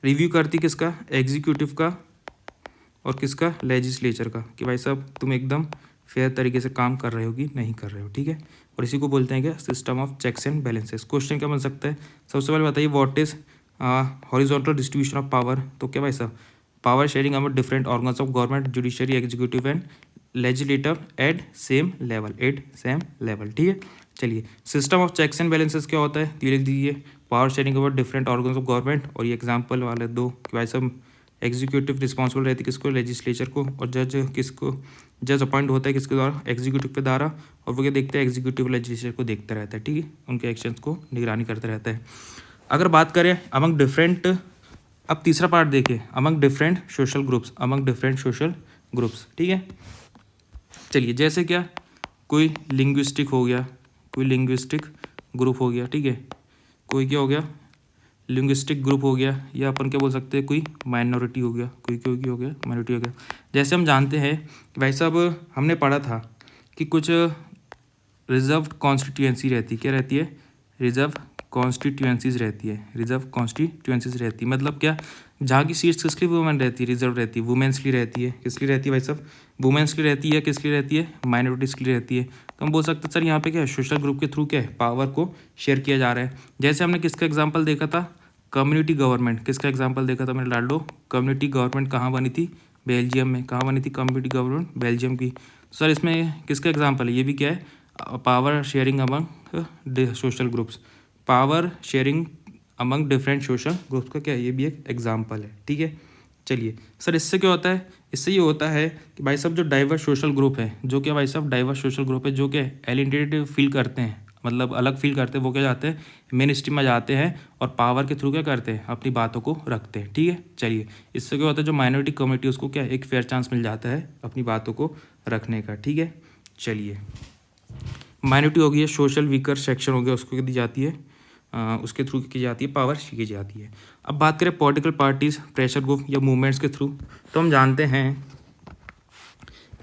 रिव्यू करती किसका, एग्जीक्यूटिव का और किसका, लेजिस्लेचर का, कि भाई साहब तुम एकदम फेयर तरीके से काम कर रहे हो कि नहीं कर रहे हो, ठीक है। और इसी को बोलते हैं क्या, system of checks and balances. Question क्या बन सकता है, सबसे पहले बताइए what is horizontal distribution of power. तो क्या भाई साहब, power sharing among different organs of government, judiciary, executive and legislative at same level, ठीक है। चलिए system of checks and balances क्या होता है, तो लिख दीजिए power sharing about different organs of government. और ये एग्जांपल वाले 2 कि भाई साहब एग्जीक्यूटिव रिस्पॉन्सिबल रहती है किसको, लेजिस्लेचर को, और जज अपॉइंट होता है किसके द्वारा, एग्जीक्यूटिव के द्वारा, और वो क्या देखता है, एग्जीक्यूटिव लेजिस्लेचर को देखता रहता है, ठीक है, उनके एक्शंस को निगरानी करता रहता है। अगर बात करें अमंग डिफरेंट, अब तीसरा पार्ट देखिए, अमंग डिफरेंट सोशल ग्रुप्स, ठीक है। चलिए, जैसे क्या, कोई लिंग्विस्टिक हो गया, कोई लिंग्विस्टिक ग्रुप हो गया, ठीक है, कोई क्या हो गया, लिंग्विस्टिक ग्रुप हो गया, या अपन क्या बोल सकते हैं, कोई माइनॉरिटी हो गया, कोई हो गया माइनॉरिटी हो गया। जैसे हम जानते हैं भाई साहब, हमने पढ़ा था कि कुछ रिजर्व्ड कॉन्स्टिट्यूएंसी रहती, क्या रहती है, रिजर्व कॉन्स्टिट्यूएंसीज रहती है, मतलब क्या, जहाँ की सीट्स किसके लिए वुमेन रहती है, रिजर्व रहती है, वुमेन्स के लिए रहती है, किसके लिए रहती है भाई साहब, वुमेन्स के लिए रहती है, किसके लिए रहती है, माइनॉरिटीज़ के लिए रहती है। तो हम बोल सकते हैं सर यहाँ पे क्या है, सोशल ग्रुप के थ्रू क्या है, पावर को शेयर किया जा रहा है। जैसे हमने किसका एग्जाम्पल देखा था, कम्युनिटी गवर्नमेंट, किसका एग्जाम्पल देखा था मैंने, डाल दो, कम्युनिटी गवर्नमेंट कहाँ बनी थी, बेल्जियम में, कहाँ बनी थी कम्युनिटी गवर्नमेंट, बेल्जियम की। सर इसमें किसका एग्जाम्पल है, ये भी क्या है, power sharing among social groups, power sharing among different social groups का क्या है, ये भी एक एग्जाम्पल है, ठीक है। चलिए सर, इससे क्या होता है, इससे ये होता है कि भाई साहब जो डाइवर्स सोशल ग्रुप है, जो क्या भाई साहब डाइवर्स सोशल ग्रुप है, जो क्या एलिनेटेड फील करते हैं, मतलब अलग फील करते हैं, वो क्या जाते हैं, मेन स्ट्रीम में जाते हैं और पावर के थ्रू क्या करते हैं, अपनी बातों को रखते हैं, ठीक है। चलिए, इससे क्या होता है, जो माइनॉरिटी कम्युनिटी उसको क्या एक फेयर चांस मिल जाता है अपनी बातों को रखने का, ठीक है। चलिए, माइनॉरिटी हो गई है, सोशल वीकर सेक्शन हो गया, उसको दी जाती है, उसके थ्रू की जाती है, पावर की जाती है। अब बात करें पॉलिटिकल पार्टीज, प्रेशर ग्रुप या मूवमेंट्स के थ्रू, तो हम जानते हैं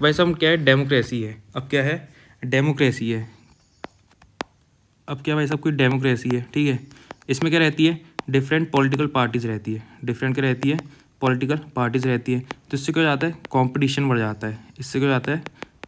वैसे हम क्या है, डेमोक्रेसी है। अब क्या है, डेमोक्रेसी है। अब क्या भाई साहब, कोई डेमोक्रेसी है, ठीक है। इसमें क्या रहती है, डिफरेंट पॉलिटिकल पार्टीज रहती है, डिफरेंट क्या रहती है, पॉलिटिकल पार्टीज रहती है। तो इससे क्या हो जाता है, कंपटीशन बढ़ जाता है, इससे क्या हो जाता है,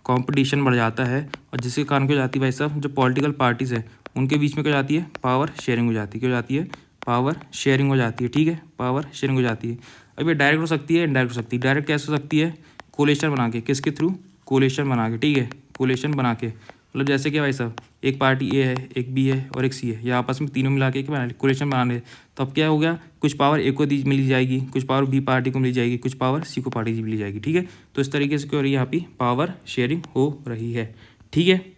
कंपटीशन बढ़ जाता है, और जिसके कारण क्या हो जाती है भाई साहब, जो पॉलिटिकल पार्टीज़ है उनके बीच में क्या हो जाती है, पावर शेयरिंग हो जाती है, क्या हो जाती है, पावर शेयरिंग हो जाती है, ठीक है, पावर शेयरिंग हो जाती है। अब ये डायरेक्ट हो सकती है, इनडायरेक्ट हो सकती है। डायरेक्ट कैसे हो सकती है, कोलेशन बना के, किसके थ्रू, कोलेशन बना के, ठीक है, कोलेशन बना के, मतलब जैसे कि भाई साहब एक पार्टी ए है, एक बी है और एक सी है, या आपस में तीनों मिला के कोलेशन बनाने, तो अब क्या हो गया, कुछ पावर ए को मिली जाएगी, कुछ पावर बी पार्टी को मिली जाएगी, कुछ पावर सी को पार्टी मिली जाएगी, ठीक है। तो इस तरीके से क्या हो रही है, यहाँ पे पावर शेयरिंग हो रही है, ठीक है।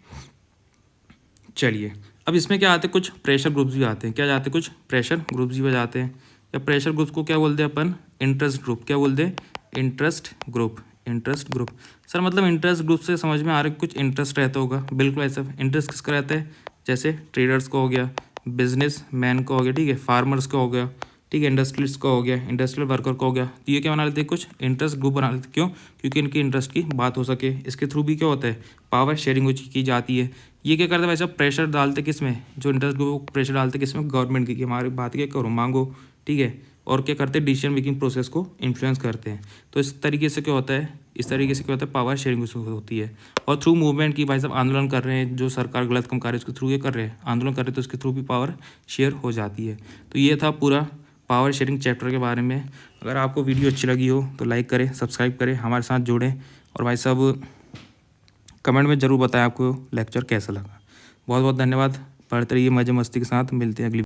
चलिए, अब इसमें क्या आते हैं, कुछ प्रेशर ग्रुप्स भी आते हैं, क्या जाते हैं, कुछ प्रेशर ग्रुप्स भी जाते हैं, या प्रेशर ग्रुप्स को क्या बोलते हैं अपन, इंटरेस्ट ग्रुप, क्या बोलते हैं, interest group, interest group. Sir मतलब इंटरेस्ट ग्रुप से समझ में आ रहा है कुछ इंटरेस्ट रहता होगा, बिल्कुल ऐसा। इंटरेस्ट किसका रहता है, जैसे ट्रेडर्स का हो गया, बिजनेस मैन का हो गया, ठीक है, फार्मर्स का हो गया, ठीक है, इंडस्ट्रियलिस्ट का हो गया, इंडस्ट्रियल वर्कर का हो गया। तो ये क्या बना लेते हैं, कुछ इंटरेस्ट ग्रुप बना लेते हैं, क्यों, क्योंकि इनकी इंटरेस्ट की बात हो सके। इसके थ्रू भी क्या होता है, पावर शेयरिंग की जाती है। ये क्या करते हैं वैसे, प्रेशर डालते किस में, जो इंटरेस्ट ग्रुप प्रेशर डालते किस में, गवर्नमेंट की, कि हमारी बात क्या करो, मांगो, ठीक है, और क्या करते हैं, डिसीजन मेकिंग प्रोसेस को इन्फ्लुएंस करते हैं। तो इस तरीके से क्या होता है, इस तरीके से क्या होता है, पावर शेयरिंग होती है। और थ्रू मूवमेंट की, भाई साहब आंदोलन कर रहे हैं, जो सरकार गलत काम कर रही है उसके थ्रू ये कर रहे हैं, आंदोलन कर रहे हैं, तो उसके थ्रू भी पावर शेयर हो जाती है। तो ये था पूरा पावर शेयरिंग चैप्टर के बारे में। अगर आपको वीडियो अच्छी लगी हो तो लाइक करें, सब्सक्राइब करें, हमारे साथ जुड़ें, और भाई साहब कमेंट में ज़रूर बताएं आपको लेक्चर कैसा लगा। बहुत बहुत धन्यवाद। पढ़ते रहिए मज़े मस्ती के साथ, मिलते हैं अगली